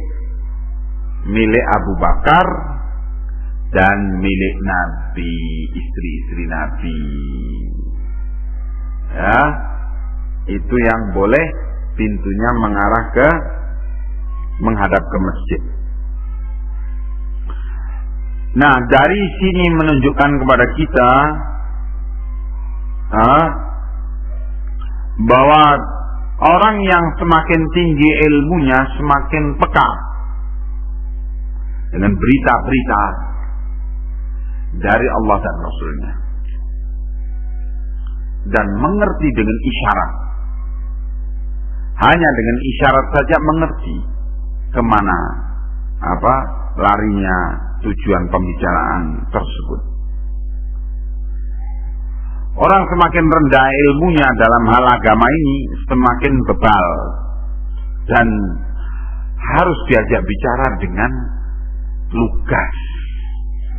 milik Abu Bakar dan milik Nabi, istri-istri Nabi. Ya, itu yang boleh pintunya menghadap ke masjid. Nah, dari sini menunjukkan kepada kita bahwa orang yang semakin tinggi ilmunya semakin peka dengan berita-berita dari Allah dan Rasulnya, dan mengerti dengan isyarat. hanya dengan isyarat saja mengerti kemana larinya tujuan pembicaraan tersebut. Orang semakin rendah ilmunya dalam hal agama ini semakin bebal dan harus diajak bicara dengan lugas.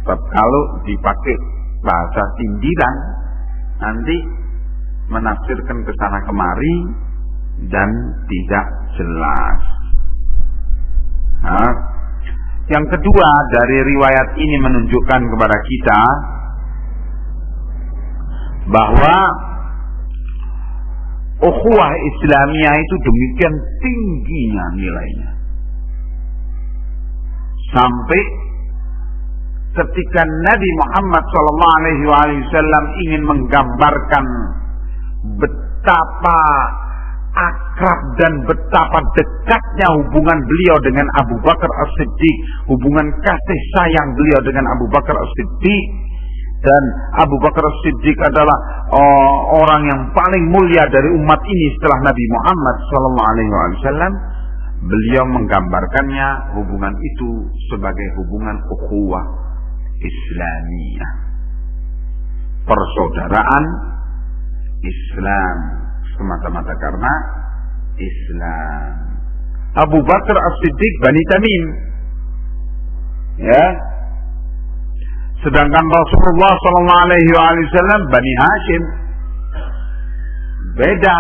Sebab kalau dipakai bahasa sindiran nanti menafsirkan ke sana kemari dan tidak jelas. Yang kedua, dari riwayat ini menunjukkan kepada kita bahwa ukhuwah Islamiyah itu demikian tingginya nilainya, sampai ketika Nabi Muhammad SAW ingin menggambarkan betapa akrab dan betapa dekatnya hubungan beliau dengan Abu Bakar As-Siddiq, hubungan kasih sayang beliau dengan Abu Bakar As-Siddiq, dan Abu Bakar As-Siddiq adalah orang yang paling mulia dari umat ini setelah Nabi Muhammad SAW. Beliau menggambarkannya hubungan itu sebagai hubungan ukhuwah Islamiyah, persaudaraan Islam, semata-mata karena Islam. Abu Bakar As-Siddiq Bani Tamim, ya, sedangkan Rasulullah SAW Bani Hashim. Beda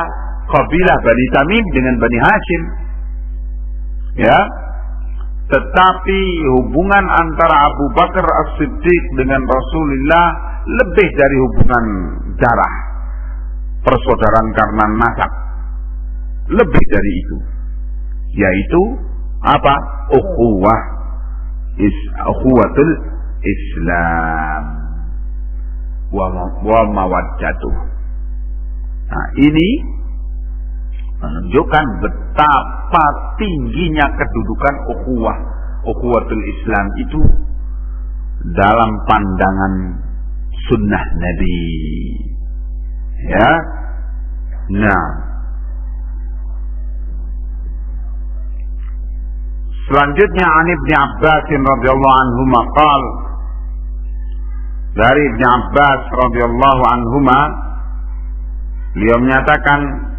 kabilah Bani Tamim dengan Bani Hashim, ya. Tetapi hubungan antara Abu Bakar As-Siddiq dengan Rasulullah lebih dari hubungan darah, persaudaraan karena nasab, lebih dari itu, yaitu apa? Ukhuwatul Islam wa mawaddatuh. Nah, ini menunjukkan betapa tingginya kedudukan ukhuwatul Islam itu dalam pandangan sunnah Nabi, ya. Nah, selanjutnya an Ibnu Abbas radhiyallahu anhu maqal, dari Ibnu Abbas radhiyallahu anhuma beliau menyatakan,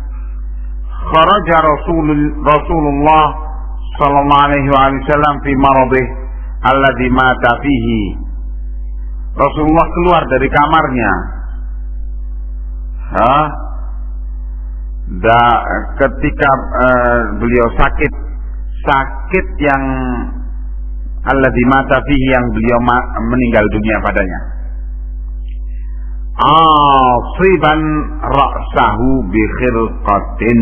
kharaja Rasulullah sallallahu alaihi wasallam fi maradih alladhi mata fihi. Rasulullah keluar dari kamarnya ketika beliau sakit yang alladhi mata fihi, yang beliau meninggal dunia padanya. Asiban ra'sahu bi khirqatin,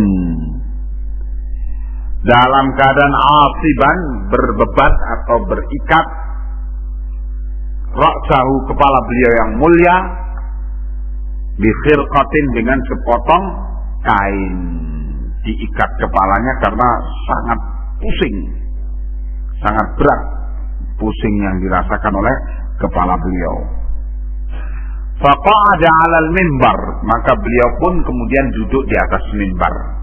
dalam keadaan asiban, berbebat atau berikat, ra'sahu, kepala beliau yang mulia, bi khirqatin, dengan sepotong kain, diikat kepalanya karena sangat pusing, sangat berat pusing yang dirasakan oleh kepala beliau. Faqa'ada 'alal mimbar, maka beliau pun kemudian duduk di atas mimbar.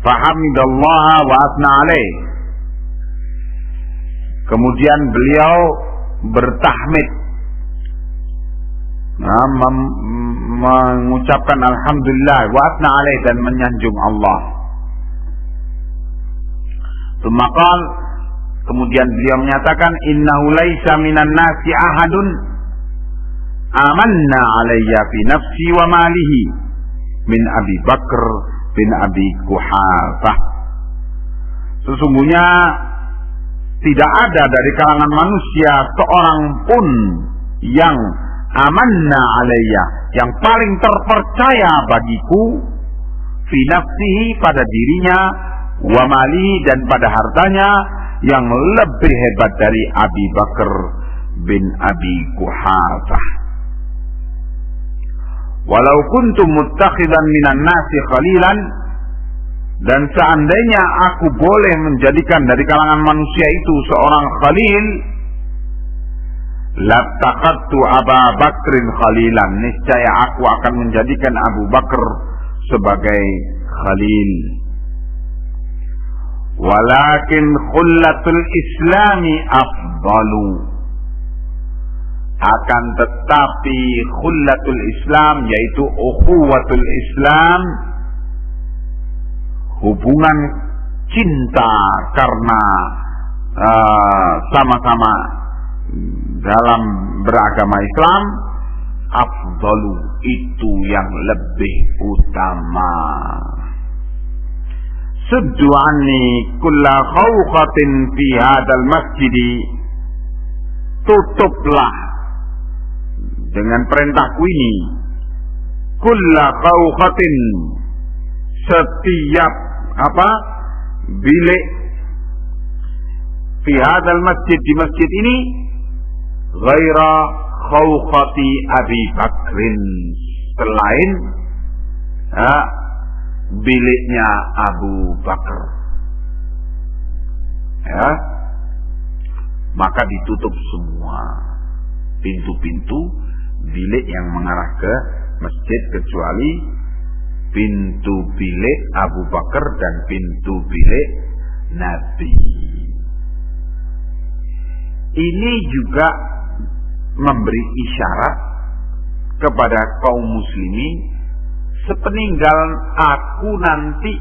Fahamidallaha wa asna alaih, kemudian beliau bertahmid, mengucapkan alhamdulillah, wa asna alaih, dan menyanjung Allah. Tsumaqal, kemudian beliau menyatakan, innahu laisa minan nasi ahadun amanna alayya fi nafsi wa malihi min Abi Bakr bin Abi Quhafah. Sesungguhnya tidak ada dari kalangan manusia seorang pun yang amanna alayya, yang paling terpercaya bagiku, fi nafsihi, pada dirinya, wa malihi, dan pada hartanya, yang lebih hebat dari Abi Bakr bin Abi Quhafah. Walau kuntu muttakhidan minan nasi khalilan, dan seandainya aku boleh menjadikan dari kalangan manusia itu seorang khalil, lattaqattu Aba Bakrin khalilan, niscaya aku akan menjadikan Abu Bakar sebagai khalil. Walakin khullatul islami afdalu. Akan tetapi khullatul Islam, yaitu ukhuwatul Islam, hubungan cinta karena sama-sama dalam beragama Islam, afdalu, itu yang lebih utama. Suddu anni kulla khawqatin fi hadzal masjidi, tutuplah dengan perintahku ini, kulla khawqatin, setiap bilik fi hadzal masjid, di masjid ini, ghaira khawqati Abi Bakrin, selain biliknya Abu Bakar. Ya, maka ditutup semua pintu-pintu bilik yang mengarah ke masjid, kecuali pintu bilik Abu Bakar dan pintu bilik Nabi. Ini juga memberi isyarat kepada kaum muslimin, sepeninggal aku nanti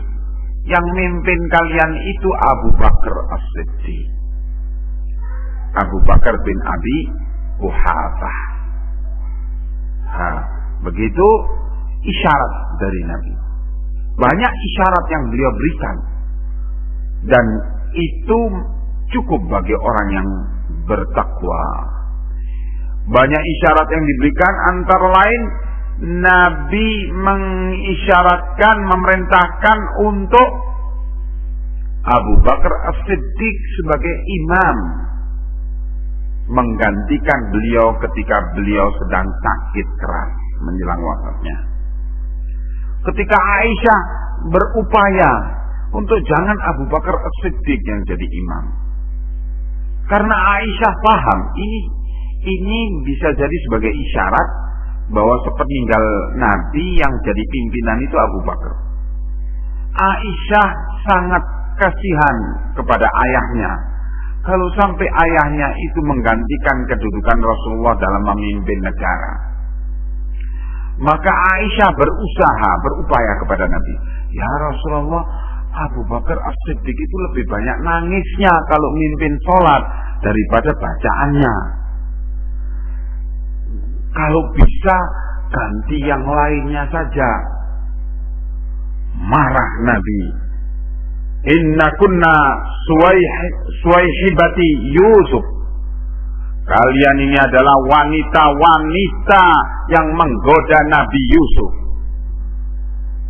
yang mimpin kalian itu Abu Bakar As-Siddiq, Abu Bakar bin Abi Quhafah. Begitu isyarat dari Nabi. Banyak isyarat yang beliau berikan, dan itu cukup bagi orang yang bertakwa. Banyak isyarat yang diberikan, antara lain Nabi mengisyaratkan, memerintahkan untuk Abu Bakar As-Siddiq sebagai imam, menggantikan beliau ketika beliau sedang sakit keras menjelang wafatnya. Ketika Aisyah berupaya untuk jangan Abu Bakar As-Siddiq yang jadi imam, karena Aisyah paham ini bisa jadi sebagai isyarat bahwa sepeninggal Nabi yang jadi pimpinan itu Abu Bakar. Aisyah sangat kasihan kepada ayahnya, kalau sampai ayahnya itu menggantikan kedudukan Rasulullah dalam memimpin negara. Maka Aisyah berupaya kepada Nabi, ya Rasulullah, Abu Bakar As-Siddiq itu lebih banyak nangisnya kalau mimpin sholat daripada bacaannya. Kalau bisa ganti yang lainnya saja. Marah Nabi. Inna kunna suwaihibati Yusuf. Kalian ini adalah wanita-wanita yang menggoda Nabi Yusuf.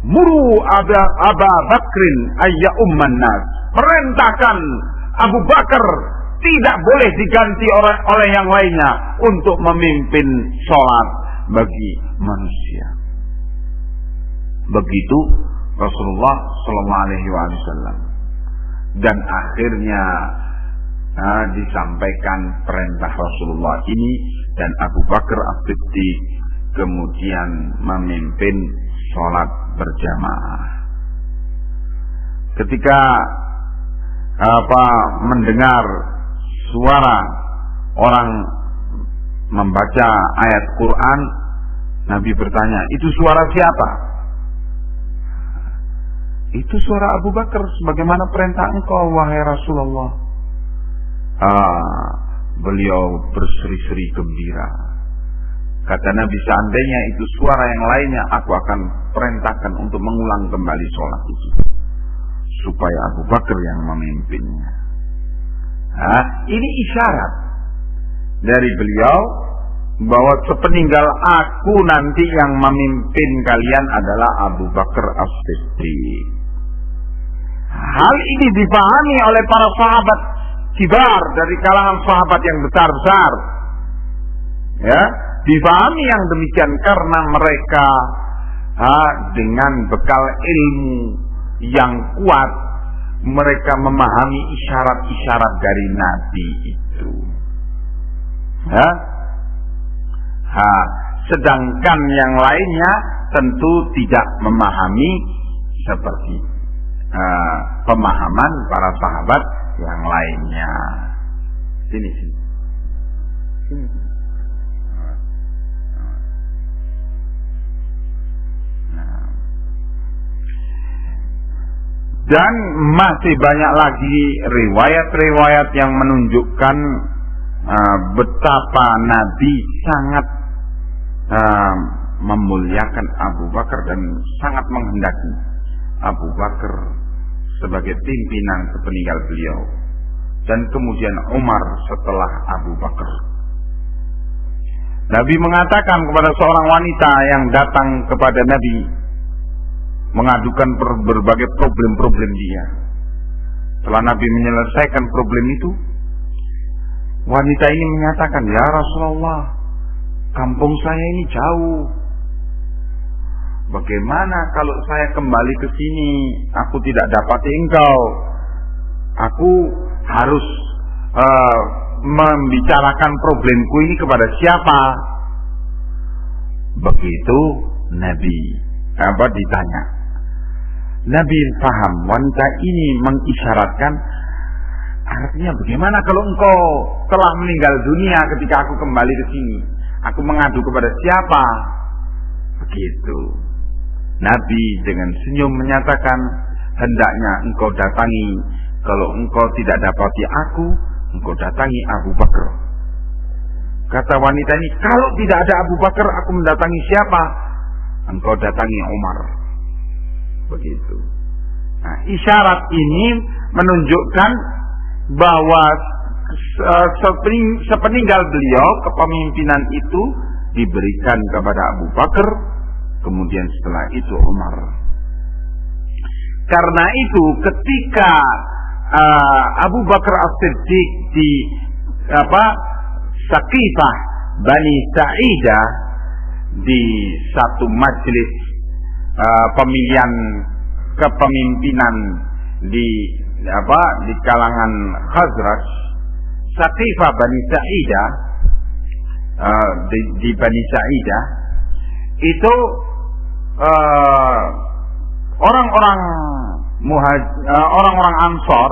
Muru Aba Bakrin ayya umman nas. Perintahkan Abu Bakar tidak boleh diganti oleh yang lainnya untuk memimpin sholat bagi manusia. Begitu Rasulullah Sallallahu Alaihi Wasallam. Dan akhirnya disampaikan perintah Rasulullah ini, dan Abu Bakar As-Siddiq kemudian memimpin sholat berjamaah. Ketika mendengar suara orang membaca ayat Quran, Nabi bertanya, itu suara siapa? Itu suara Abu Bakar, sebagaimana perintah engkau wahai Rasulullah. Beliau berseri-seri gembira. Kata Nabi, seandainya itu suara yang lainnya, aku akan perintahkan untuk mengulang kembali sholat itu, supaya Abu Bakar yang memimpinnya. Ini isyarat dari beliau bahwa sepeninggal aku nanti yang memimpin kalian adalah Abu Bakar As-Siddiq. Hal ini dipahami oleh para sahabat kibar dari kalangan sahabat yang besar-besar. Ya, dipahami yang demikian karena mereka dengan bekal ilmu yang kuat, mereka memahami isyarat-isyarat dari Nabi itu. Sedangkan yang lainnya tentu tidak memahami seperti pemahaman para sahabat yang lainnya. Sini. Dan masih banyak lagi riwayat-riwayat yang menunjukkan betapa Nabi sangat memuliakan Abu Bakar dan sangat menghendaki Abu Bakar sebagai pimpinan sepeninggal beliau, dan kemudian Umar setelah Abu Bakar. Nabi mengatakan kepada seorang wanita yang datang kepada Nabi mengadukan berbagai problem-problem dia. Setelah Nabi menyelesaikan problem itu, wanita ini menyatakan, "Ya Rasulullah, kampung saya ini jauh. Bagaimana kalau saya kembali ke sini, aku tidak dapati engkau? Aku harus membicarakan problemku ini kepada siapa?" Begitu Nabi ditanya. Nabi paham wanita ini mengisyaratkan, artinya bagaimana kalau engkau telah meninggal dunia ketika aku kembali ke sini? Aku mengadu kepada siapa? Begitu. Nabi dengan senyum menyatakan, hendaknya engkau datangi, kalau engkau tidak dapati aku, engkau datangi Abu Bakar. Kata wanita ini, kalau tidak ada Abu Bakar, aku mendatangi siapa? Engkau datangi Umar. Begitu. Nah, isyarat ini menunjukkan bahwa sepeninggal beliau kepemimpinan itu diberikan kepada Abu Bakar, kemudian setelah itu Umar. Karena itu ketika Abu Bakar As-Siddiq di Saqifah Bani Sa'idah, di satu majelis pemilihan kepemimpinan di kalangan Khazraj, Saqifah Bani Sa'idah, di Bani Sa'idah itu orang-orang Ansor,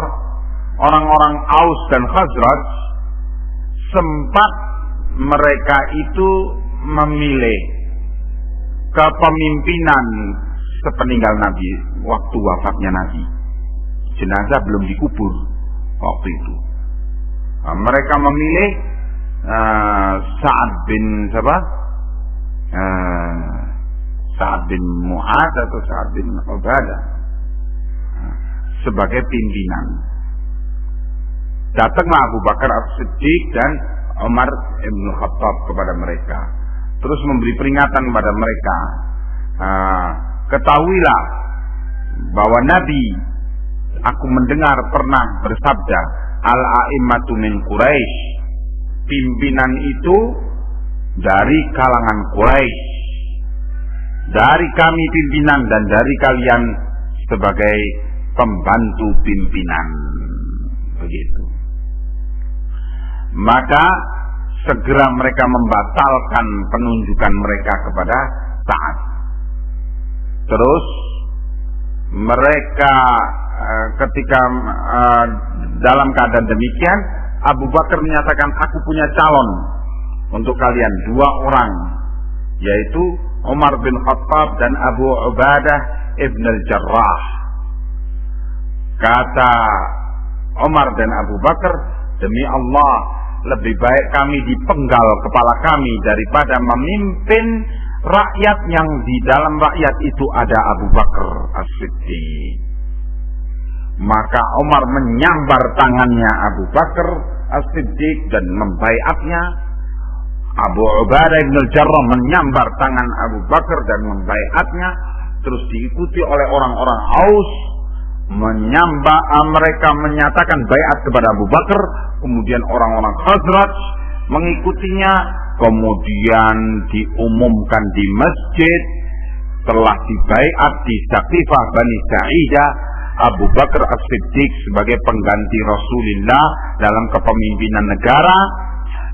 orang-orang Aus dan Khazraj, sempat mereka itu memilih kepemimpinan sepeninggal Nabi, waktu wafatnya Nabi. Jenazah belum dikubur waktu itu. Mereka memilih Sa'ad bin Mu'ad atau Sa'ad bin Ubadah sebagai pimpinan. Datanglah Abu Bakar As-Siddiq dan Umar Ibn Khattab kepada mereka, terus memberi peringatan kepada mereka, ketahuilah bahwa Nabi, aku mendengar pernah bersabda, al-a'immatu min Quraisy, pimpinan itu dari kalangan Quraisy, dari kami pimpinan dan dari kalian sebagai pembantu pimpinan. Begitu. Maka segera mereka membatalkan penunjukan mereka kepada Sa'ad. Terus mereka ketika dalam keadaan demikian, Abu Bakar menyatakan, aku punya calon untuk kalian, 2 orang, yaitu Umar bin Khattab dan Abu Ubadah ibn al-Jarrah. Kata Umar dan Abu Bakar, demi Allah, lebih baik kami dipenggal kepala kami daripada memimpin rakyat yang di dalam rakyat itu ada Abu Bakar As-Siddiq. Maka Umar menyambar tangannya Abu Bakar As-Siddiq dan membaiatnya. Abu Ubadah bin al-Jarrah menyambar tangan Abu Bakar dan membaiatnya. Terus diikuti oleh orang-orang Aus, mereka menyatakan baiat kepada Abu Bakar. Kemudian orang-orang Khazraj mengikutinya. Kemudian diumumkan di masjid, telah dibaiat di Saqifah Bani Sa'idah, Abu Bakar As-Siddiq sebagai pengganti Rasulullah dalam kepemimpinan negara.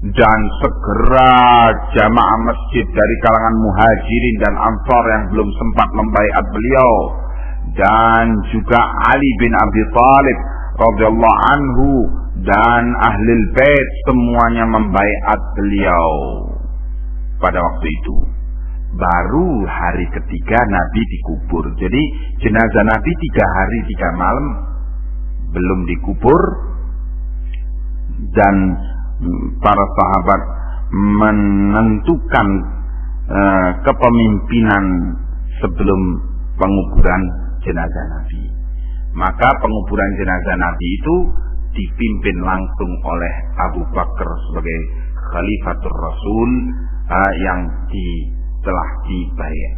Dan segera jamaah masjid dari kalangan Muhajirin dan Ansar yang belum sempat membaiat beliau dan juga Ali bin Abi Thalib radhiyallahu anhu dan Ahlul Bait semuanya membaiat beliau pada waktu itu. Baru hari ketiga Nabi dikubur. Jadi jenazah Nabi 3 hari 3 malam belum dikubur, dan para sahabat menentukan kepemimpinan sebelum penguburan jenazah Nabi. Maka penguburan jenazah Nabi itu dipimpin langsung oleh Abu Bakar sebagai Khalifatur Rasul yang telah dibaiat.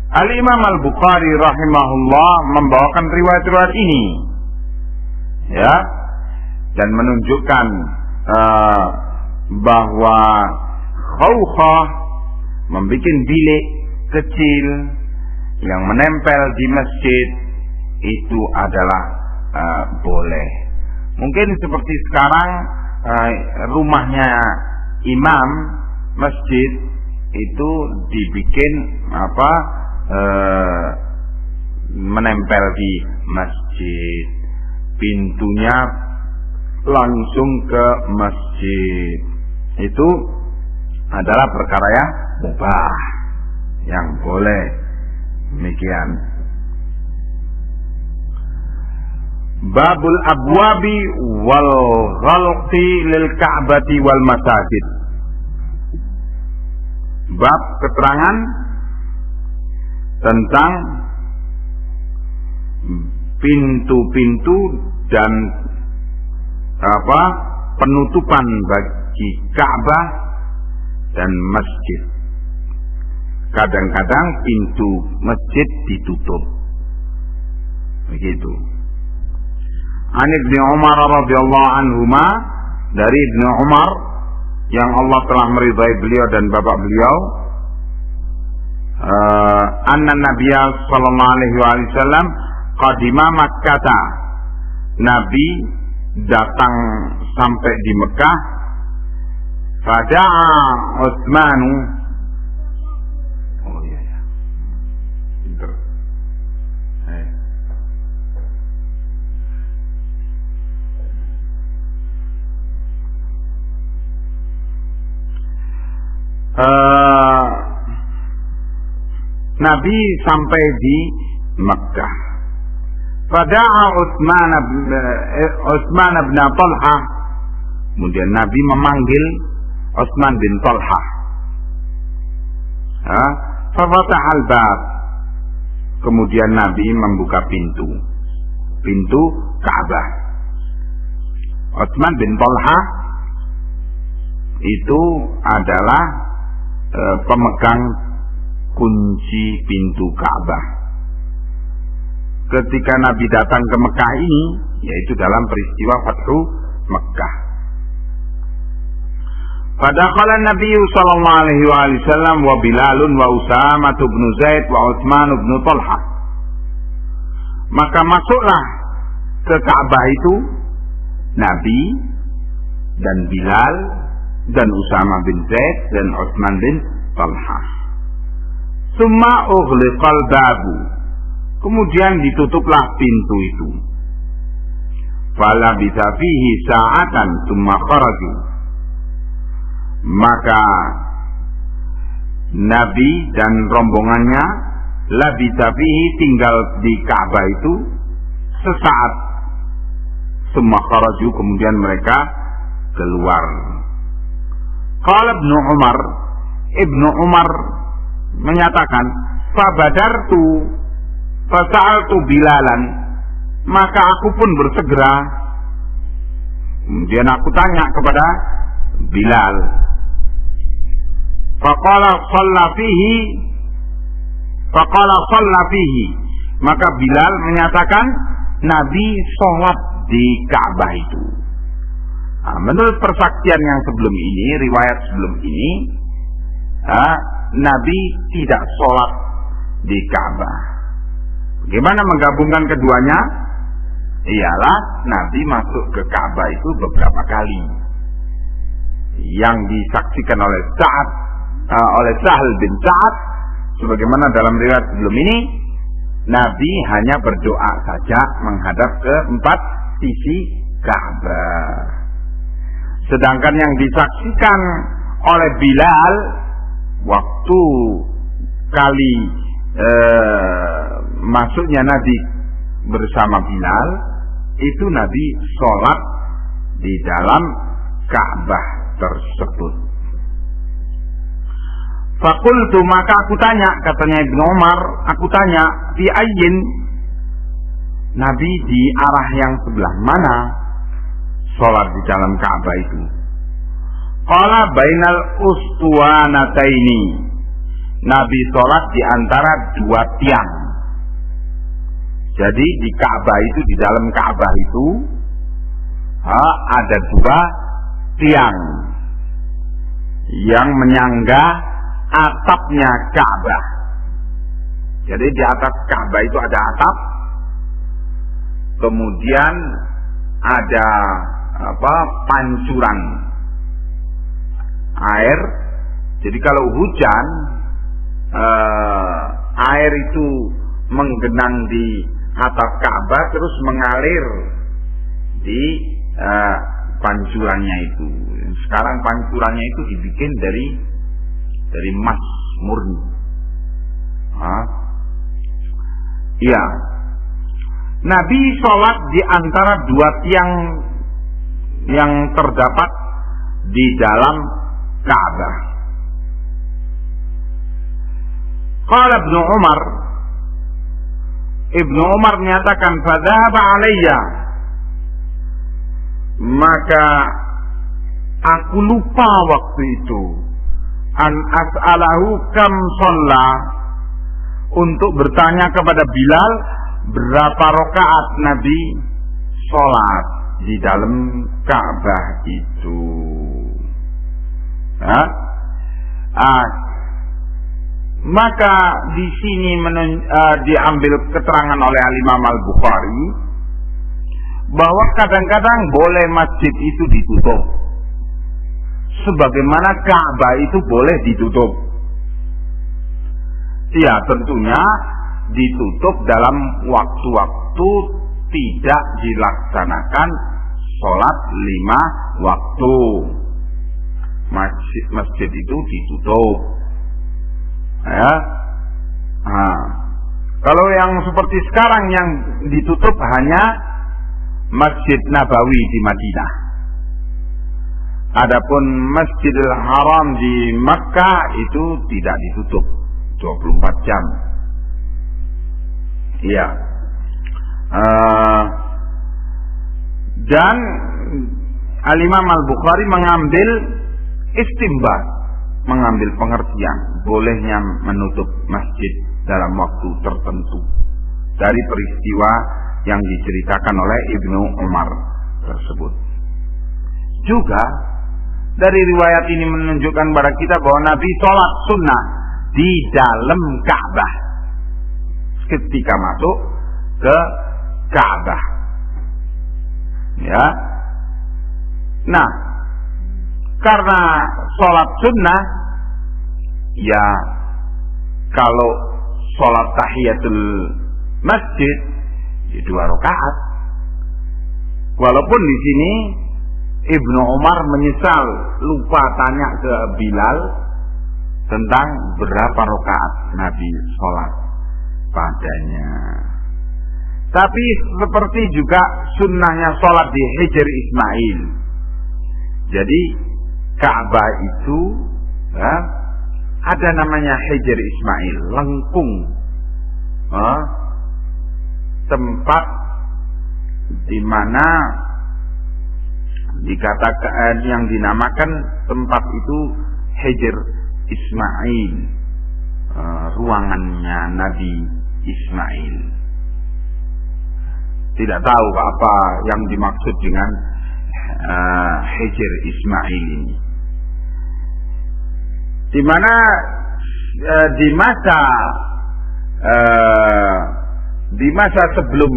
Al-Imam Al-Bukhari rahimahullah membawakan riwayat-riwayat ini, ya, dan menunjukkan bahwa Khawkhah membuat bilik kecil yang menempel di masjid itu adalah boleh. Mungkin seperti sekarang rumahnya imam masjid itu dibikin menempel di masjid, pintunya langsung ke masjid. Itu adalah perkara yang mubah, yang boleh. Demikian. Babul abwabi wal ghalqi lil ka'bati wal masajid. Bab keterangan tentang pintu-pintu dan penutupan bagi Ka'bah dan masjid. Kadang-kadang pintu masjid ditutup. Begitu. An Ibnu Umar radhiyallahu anhuma, dari Ibnu Umar yang Allah telah meridai beliau dan bapak beliau, anna Nabiya sallallahu alaihi wasallam qadima Makkah. Nabi datang sampai di Mekah. Fada'a Utsmanu. Oh iya ya. Pinter. Nabi sampai di Mekah. Fada'a Utsman bin Talha. Kemudian Nabi memanggil Utsman bin Talha. Fafataha al-bab. Kemudian Nabi membuka pintu Ka'bah. Utsman bin Talha itu adalah pemegang kunci pintu Ka'bah. Ketika Nabi datang ke Mekah ini, yaitu dalam peristiwa Fathu Mekah. Fadakhala Nabi sallallahu alaihi wasallam wa Bilal wa Usamah bin Zaid wa Utsman bin Talha. Maka masuklah ke Ka'bah itu Nabi dan Bilal dan Usamah bin Zaid dan Utsman bin Talha. Summa ughliqal babu. Kemudian ditutuplah pintu itu. Fala bisa fihi sa'atan summa kharaju. Maka Nabi dan rombongannya labisa fihi tinggal di Ka'bah itu sesaat. Summa kharaju, kemudian mereka keluar. Qala Ibnu Umar menyatakan, fabadartu fasa'altu Bilalan, maka aku pun bersegera. Kemudian aku tanya kepada Bilal. Faqala shalla fihi, maka Bilal menyatakan Nabi sholat di Ka'bah itu. Menurut persaksian yang sebelum ini, riwayat sebelum ini, Nabi tidak sholat di Ka'bah. Bagaimana menggabungkan keduanya? Ialah Nabi masuk ke Ka'bah itu beberapa kali. Yang disaksikan oleh Sa'ad oleh Sahal bin Sa'ad, sebagaimana dalam riwayat sebelum ini, Nabi hanya berdoa saja menghadap ke 4 sisi Ka'bah. Sedangkan yang disaksikan oleh Bilal waktu kali masuknya Nabi bersama Bilal, itu Nabi sholat di dalam Ka'bah tersebut. Fakultu, maka aku tanya, katanya Ibnu Umar, aku tanya, fi ayyin, Nabi di arah yang sebelah mana sholat di dalam Ka'bah itu? Qala bainal ustuwanataini, Nabi sholat di antara 2 tiang. Jadi di Ka'bah itu, di dalam Ka'bah itu ada 2 tiang yang menyangga atapnya Ka'bah. Jadi di atas Ka'bah itu ada atap, kemudian ada pancuran air. Jadi kalau hujan, air itu menggenang di atap Ka'bah terus mengalir di pancurannya itu. Sekarang pancurannya itu dibikin dari emas murni. Iya. Nabi sholat di antara 2 tiang yang terdapat di dalam Ka'bah. Qala Ibnu Umar menyatakan, fadhaba alayya, maka aku lupa waktu itu an as'alahu kam shalla, untuk bertanya kepada Bilal berapa rakaat Nabi sholat di dalam Ka'bah itu. Maka di sini diambil keterangan oleh Imam Al-Bukhari bahwa kadang-kadang boleh masjid itu ditutup, sebagaimana Ka'bah itu boleh ditutup. Ya, tentunya ditutup dalam waktu-waktu tidak dilaksanakan sholat 5 waktu. Masjid itu ditutup. Ya. Kalau yang seperti sekarang yang ditutup hanya Masjid Nabawi di Madinah. Adapun Masjidil Haram di Makkah itu tidak ditutup 24 jam. Iya. Dan Al-Imam Al-Bukhari mengambil istimbat, mengambil pengertian bolehnya menutup masjid dalam waktu tertentu dari peristiwa yang diceritakan oleh Ibnu Umar tersebut. Juga dari riwayat ini menunjukkan kepada kita bahwa Nabi sholat sunnah di dalam Ka'bah ketika masuk ke Ka'bah. Ya. Nah, karena sholat sunnah, ya kalau sholat tahiyatul masjid ya 2 rakaat. Walaupun di sini Ibnu Umar menyesal lupa tanya ke Bilal tentang berapa rakaat Nabi sholat padanya. Tapi seperti juga sunnahnya sholat di Hijr Ismail. Jadi Ka'bah itu ada namanya Hijr Ismail, lengkung, tempat di mana dikatakan yang dinamakan tempat itu Hijr Ismail, ruangannya Nabi Ismail. Tidak tahu apa yang dimaksud dengan Hijr Ismail ini. Di mana di masa sebelum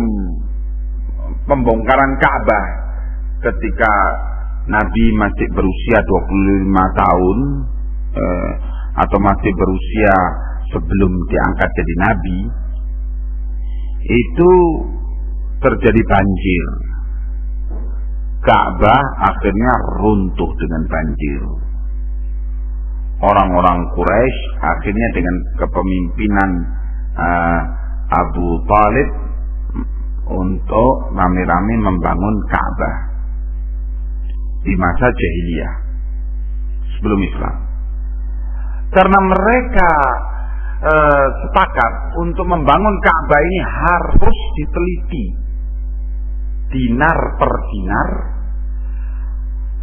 pembongkaran Ka'bah, ketika Nabi masih berusia 25 tahun, atau masih berusia sebelum diangkat jadi nabi, itu terjadi banjir. Ka'bah akhirnya runtuh dengan banjir. Orang-orang Quraisy akhirnya dengan kepemimpinan Abu Thalib untuk rame-rame membangun Ka'bah di masa jahiliyah sebelum Islam. Karena mereka sepakat untuk membangun Ka'bah ini harus diteliti dinar per dinar,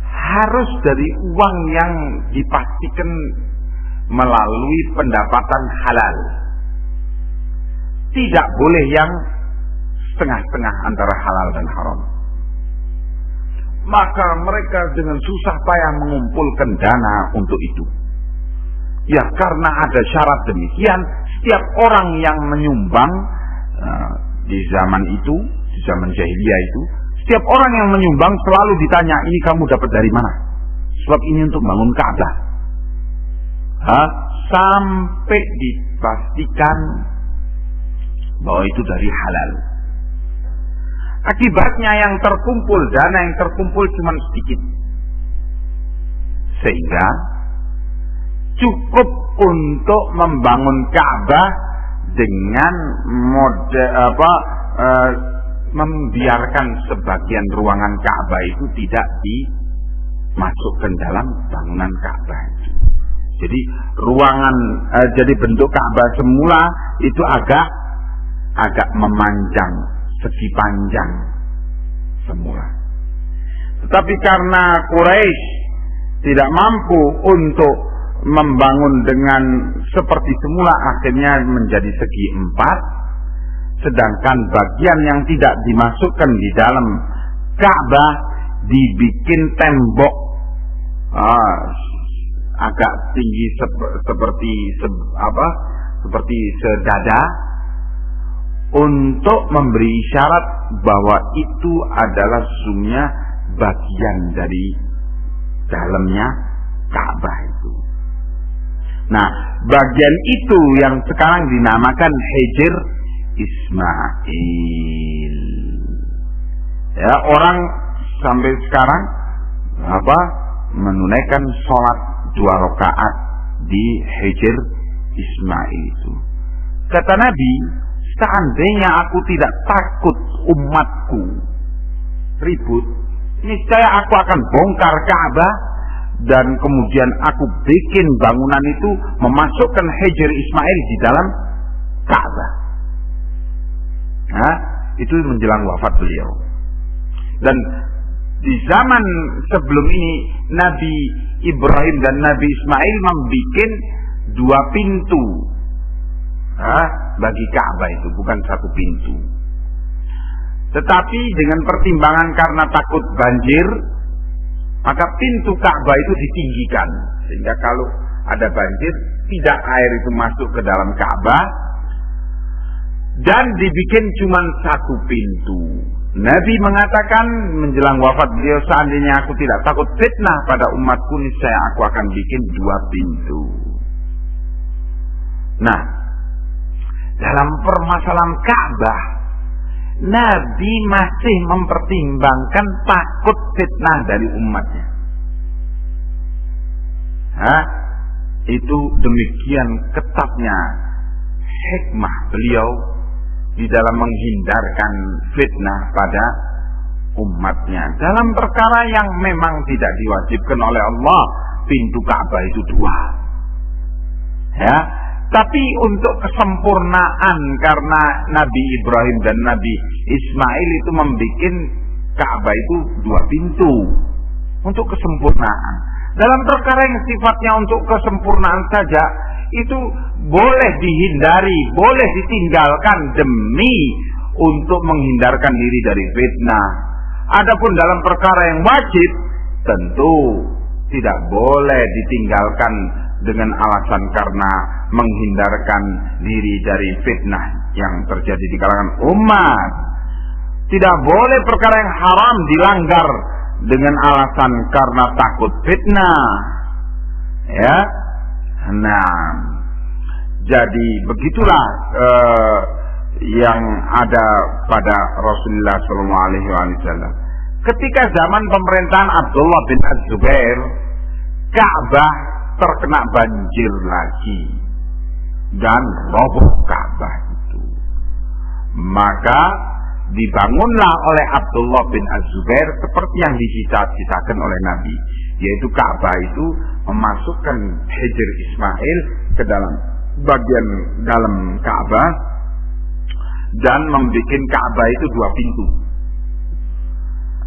harus dari uang yang dipastikan melalui pendapatan halal, tidak boleh yang setengah-setengah antara halal dan haram. Maka mereka dengan susah payah mengumpulkan dana untuk itu. Ya, karena ada syarat demikian, setiap orang yang menyumbang di zaman itu, di zaman jahiliyah itu, setiap orang yang menyumbang selalu ditanya, ini kamu dapat dari mana? Sebab ini untuk bangun Ka'bah. Sampai dipastikan bahwa itu dari halal. Akibatnya yang terkumpul, dana yang terkumpul cuma sedikit. Sehingga cukup untuk membangun Ka'bah dengan membiarkan sebagian ruangan Ka'bah itu tidak dimasukkan dalam bangunan Ka'bah itu. Jadi jadi bentuk Ka'bah semula itu agak memanjang, segi panjang semula. Tetapi karena Quraisy tidak mampu untuk membangun dengan seperti semula, akhirnya menjadi segi 4, sedangkan bagian yang tidak dimasukkan di dalam Ka'bah dibikin tembok agak tinggi seperti sedada, untuk memberi isyarat bahwa itu adalah sesungguhnya bagian dari dalamnya Ka'bah itu. Nah, bagian itu yang sekarang dinamakan Hijr Ismail. Ya, orang sampai sekarang menunaikan sholat 2 rakaat di Hijr Ismail itu. Kata Nabi, seandainya aku tidak takut umatku ribut, niscaya aku akan bongkar Ka'bah dan kemudian aku bikin bangunan itu memasukkan Hijr Ismail di dalam Ka'bah. Itu menjelang wafat beliau. Dan di zaman sebelum ini Nabi Ibrahim dan Nabi Ismail membikin 2 pintu bagi Ka'bah itu, bukan 1 pintu. Tetapi dengan pertimbangan karena takut banjir, maka pintu Ka'bah itu ditinggikan, sehingga kalau ada banjir tidak air itu masuk ke dalam Ka'bah, dan dibikin cuma 1 pintu. Nabi mengatakan menjelang wafat beliau, seandainya aku tidak takut fitnah pada umatku, niscaya aku akan bikin 2 pintu. Nah, dalam permasalahan Ka'bah, Nabi masih mempertimbangkan takut fitnah dari umatnya. Itu demikian ketatnya hikmah beliau di dalam menghindarkan fitnah pada umatnya. Dalam perkara yang memang tidak diwajibkan oleh Allah, pintu Ka'bah itu 2. Tapi untuk kesempurnaan, karena Nabi Ibrahim dan Nabi Ismail itu membuat Ka'bah itu 2 pintu untuk kesempurnaan. Dalam perkara yang sifatnya untuk kesempurnaan saja, itu boleh dihindari, boleh ditinggalkan demi untuk menghindarkan diri dari fitnah. Adapun dalam perkara yang wajib, tentu tidak boleh ditinggalkan dengan alasan karena menghindarkan diri dari fitnah yang terjadi di kalangan umat. Tidak boleh perkara yang haram dilanggar dengan alasan karena takut fitnah. Nah, jadi begitulah yang ada pada Rasulullah SAW. Ketika zaman pemerintahan Abdullah bin Az-Zubair, Ka'bah terkena banjir lagi dan roboh Ka'bah itu. Maka dibangunlah oleh Abdullah bin Az-Zubair seperti yang dicita-citakan oleh Nabi, yaitu Ka'bah itu memasukkan Hijr Ismail ke dalam bagian dalam Ka'bah dan membuat Ka'bah itu 2 pintu.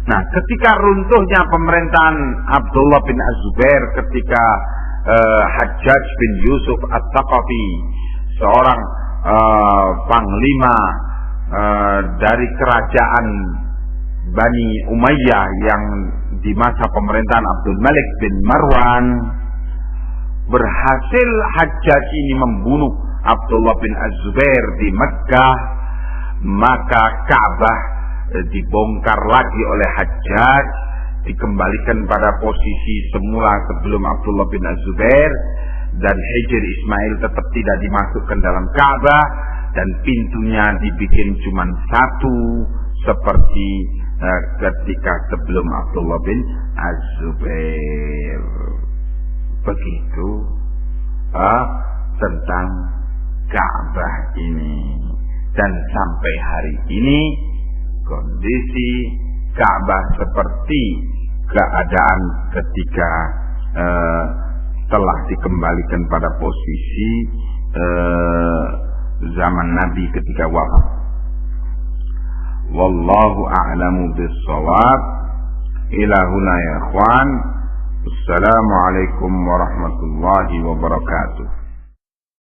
Nah, ketika runtuhnya pemerintahan Abdullah bin Az-Zubair, ketika Hajjaj bin Yusuf At-Thaqafi, seorang panglima dari kerajaan Bani Umayyah yang di masa pemerintahan Abdul Malik bin Marwan, berhasil Hajjaj ini membunuh Abdullah bin Az-Zubair di Mekkah, maka Ka'bah dibongkar lagi oleh Hajjaj, dikembalikan pada posisi semula sebelum Abdullah bin Az-Zubair, dan Hijr Ismail tetap tidak dimasukkan dalam Ka'bah, dan pintunya dibikin cuma 1 seperti ketika sebelum Abdullah bin Az-Zubair. Begitu tentang Ka'bah ini. Dan sampai hari ini kondisi Ka'bah seperti keadaan ketika telah dikembalikan pada posisi zaman Nabi ketika wafat. Wallahu a'lamu bis-shawab. Ila huna ya ikhwan. Assalamualaikum warahmatullahi wabarakatuh.